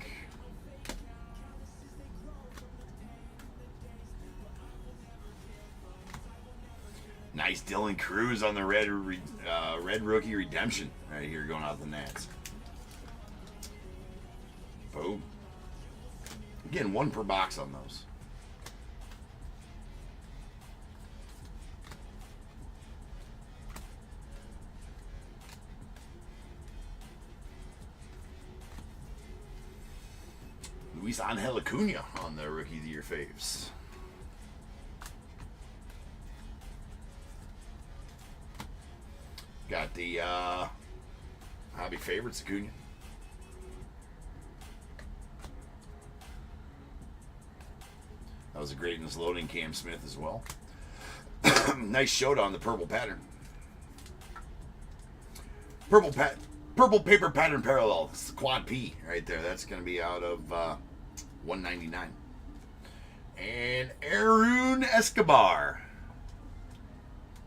Nice Dylan Cruz on the red rookie redemption right here going out the Nats. Boom. Again, one per box on those. Luis Angel Acuna on the Rookie of the Year faves. Got the hobby favorites, Acuna. That was a greatness loading, Cam Smith as well. Nice showdown, the purple pattern. Purple paper pattern parallel. It's the quad P right there. That's going to be out of $199. And Aaron Escobar.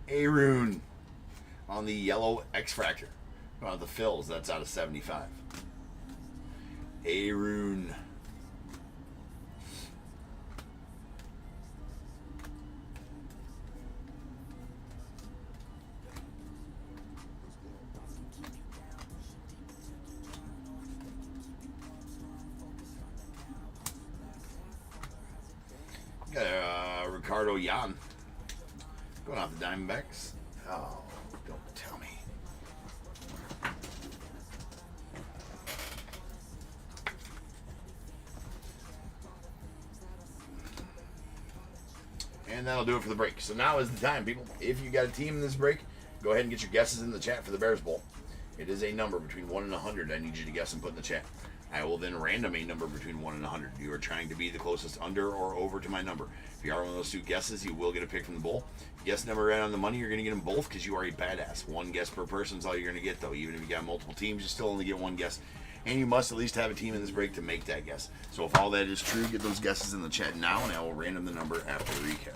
Aaron on the yellow X-Fractor. The fills, that's out of 75. Aaron. Ricardo Yan going off the Diamondbacks. Oh, don't tell me. And that'll do it for the break. So now is the time, people. If you got a team in this break, go ahead and get your guesses in the chat for the Bears Bowl. It is a number between 1 and 100. I need you to guess and put in the chat. I will then random a number between 1 and 100. You are trying to be the closest under or over to my number. If you are one of those two guesses, you will get a pick from the bowl. Guess number right on the money, you're going to get them both because you are a badass. One guess per person is all you're going to get, though. Even if you got multiple teams, you still only get one guess. And you must at least have a team in this break to make that guess. So if all that is true, get those guesses in the chat now, and I will random the number after the recap.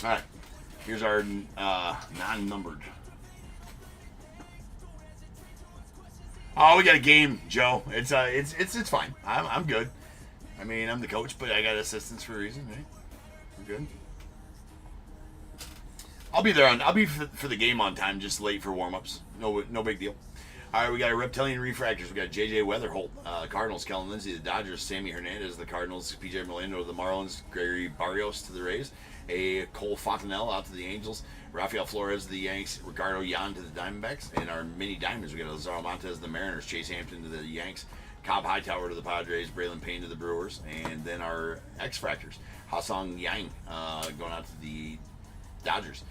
All right, here's our non-numbered. Oh, we got a game, Joe. It's fine. I'm good. I mean, I'm the coach, but I got assistants for a reason, right? We're good. I'll be there I'll be for the game on time, just late for warm-ups. No big deal. All right, we got our Reptilian Refractors. We got J.J. Weatherholt, Cardinals, Kellen Lindsey, the Dodgers, Sammy Hernandez, the Cardinals, P.J. Merlando, the Marlins, Gregory Barrios to the Rays, a Cole Fontenelle out to the Angels, Rafael Flores to the Yanks, Ricardo Yan to the Diamondbacks, and our mini diamonds, we got Lazaro Montes to the Mariners, Chase Hampton to the Yanks, Cobb Hightower to the Padres, Braylon Payne to the Brewers, and then our X-Fractors, Ha-Sung Yang going out to the Dodgers.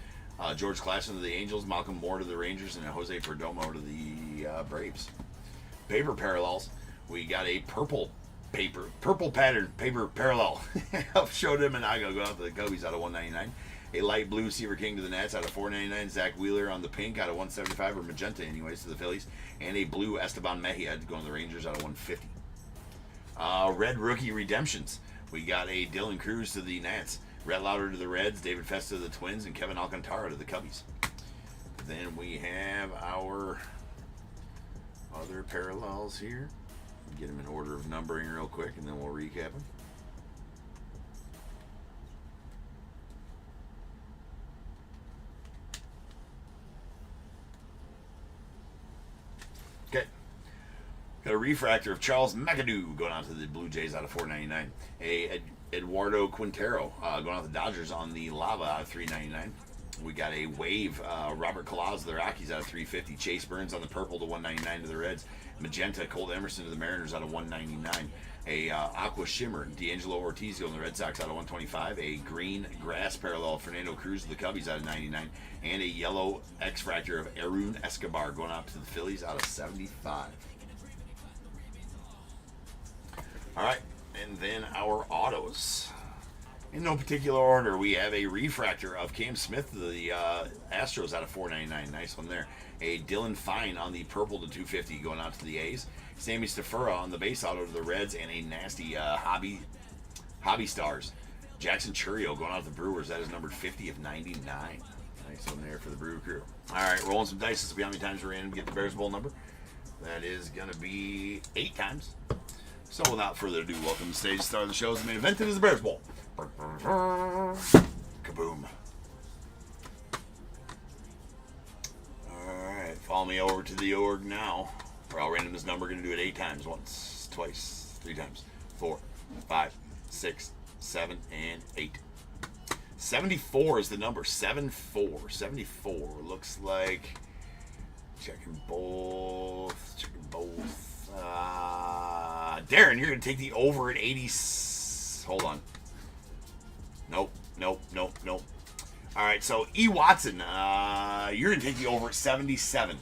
George Klassen to the Angels, Malcolm Moore to the Rangers, and Jose Perdomo to the Braves. Paper parallels. We got a purple pattern paper parallel. Show them and I go out to the Cubbies out of 199. A light blue Seaver King to the Nats out of 499. Zach Wheeler on the pink out of 175, or magenta anyways, to the Phillies. And a blue Esteban Mejia going to the Rangers out of 150. Red rookie redemptions. We got a Dylan Cruz to the Nats, Rhett Lauder to the Reds, David Festa to the Twins, and Kevin Alcantara to the Cubbies. Then we have our other parallels here. Get them in order of numbering real quick, and then we'll recap them. Okay. Got a refractor of Charles McAdoo going out to the Blue Jays out of 499. A Eduardo Quintero going out to the Dodgers on the Lava out of 399. We got a wave Robert Kalaz to the Rockies out of 350. Chase Burns on the purple to 199 to the Reds. Magenta Colt Emerson to the Mariners out of 199. A aqua shimmer D'Angelo Ortiz going to the Red Sox out of 125. A green grass parallel Fernando Cruz to the Cubbies out of 99. And a yellow X-Fractor of Arun Escobar going out to the Phillies out of 75. All right, and then our autos. In no particular order, we have a refractor of Cam Smith to the Astros out of 499. Nice one there. A Dylan Fine on the purple to 250 going out to the A's. Sammy Stafura on the base auto to the Reds, and a nasty hobby stars. Jackson Churio going out to the Brewers. That is numbered 50 of 99. Nice one there for the Brew Crew. All right, rolling some dice. This will be how many times we're in to get the Bears Bowl number. That is going to be 8 times. So without further ado, welcome to the stage. Star of the show is the main event. It is the Bears Bowl. Kaboom. Alright, follow me over to the org now. I'll random this number. Going to do it 8 times. Once, twice, 3 times. 4, 5, 6, 7, and 8. 74 is the number. 74. 74. Looks like... Checking both. Darren, you're going to take the over at 80. Hold on. Nope. All right, so E. Watson, you're going to take the over at 77.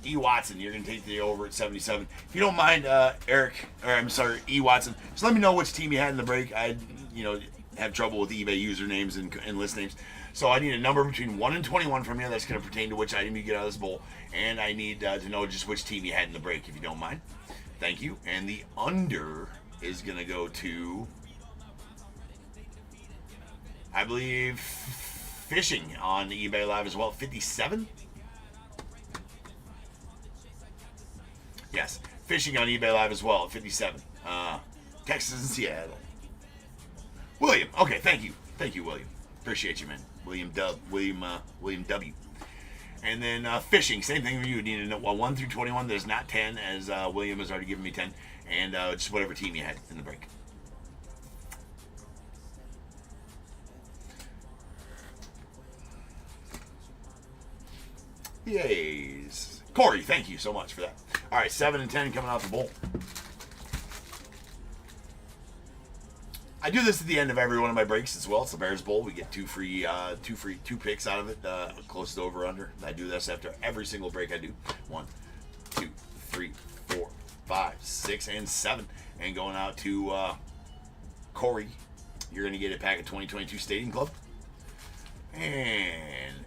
E. Watson, you're going to take the over at 77. If you don't mind, E. Watson, just let me know which team you had in the break. I, have trouble with eBay usernames and list names. So I need a number between 1 and 21 from you that's going to pertain to which item you get out of this bowl. And I need to know just which team you had in the break, if you don't mind. Thank you. And the under is going to go to, I believe, Fishing on eBay Live as well. 57? Yes. Fishing on eBay Live as well at 57. Texas and Seattle. William. Okay, thank you. Thank you, William. Appreciate you, man. William W. And then Fishing, same thing for you. Need to know 1 through 21. There's not 10, as William has already given me 10. And just whatever team you had in the break. Yays. Corey, thank you so much for that. All right, 7 and 10 coming out the bowl. I do this at the end of every one of my breaks as well. It's the Bears Bowl. We get two picks out of it, close to over under. I do this after every single break I do. 1, 2, 3, 4, 5, 6, and 7. And going out to Corey, you're going to get a pack of 2022 Stadium Club. And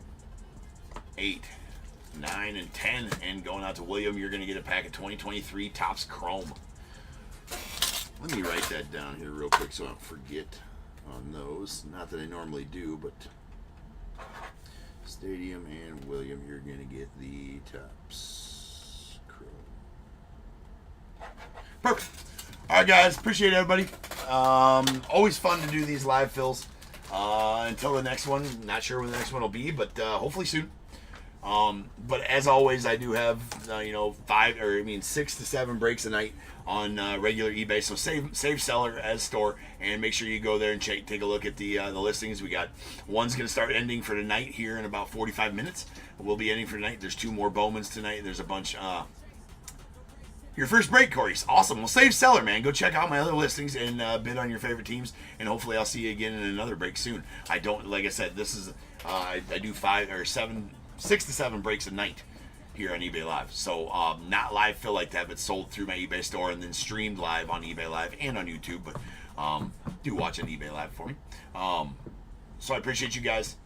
8, 9, and 10. And going out to William, you're going to get a pack of 2023 Topps Chrome. Let me write that down here real quick so I don't forget on those. Not that I normally do, but Stadium and William, you're going to get the Topps Chrome. Perfect. All right, guys. Appreciate it, everybody. Always fun to do these live fills. Until the next one, not sure when the next one will be, but hopefully soon. But as always, I do have 6 to 7 breaks a night on regular eBay. So save seller as store, and make sure you go there and take a look at the listings. We got one's going to start ending for tonight here in about 45 minutes. We'll be ending for tonight. There's 2 more Bowmans tonight. There's a bunch. Your first break, Corey's awesome. Well, save seller, man. Go check out my other listings and bid on your favorite teams. And hopefully, I'll see you again in another break soon. I don't, like I said, this is I do 6 to 7 breaks a night here on eBay Live. So not live fill like that, but sold through my eBay store and then streamed live on eBay Live and on YouTube. But do watch on eBay Live for me. So I appreciate you guys.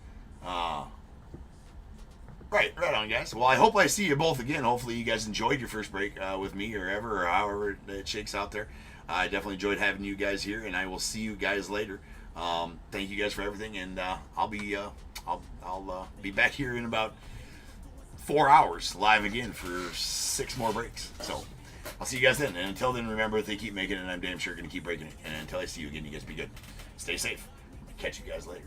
Right on, guys. Well, I hope I see you both again. Hopefully you guys enjoyed your first break with me or however it shakes out there. I definitely enjoyed having you guys here, and I will see you guys later. Thank you guys for everything, and I'll be back here in about 4 hours live again for 6 more breaks. So I'll see you guys then. And until then, remember, if they keep making it, I'm damn sure going to keep breaking it. And until I see you again, you guys be good. Stay safe. Catch you guys later.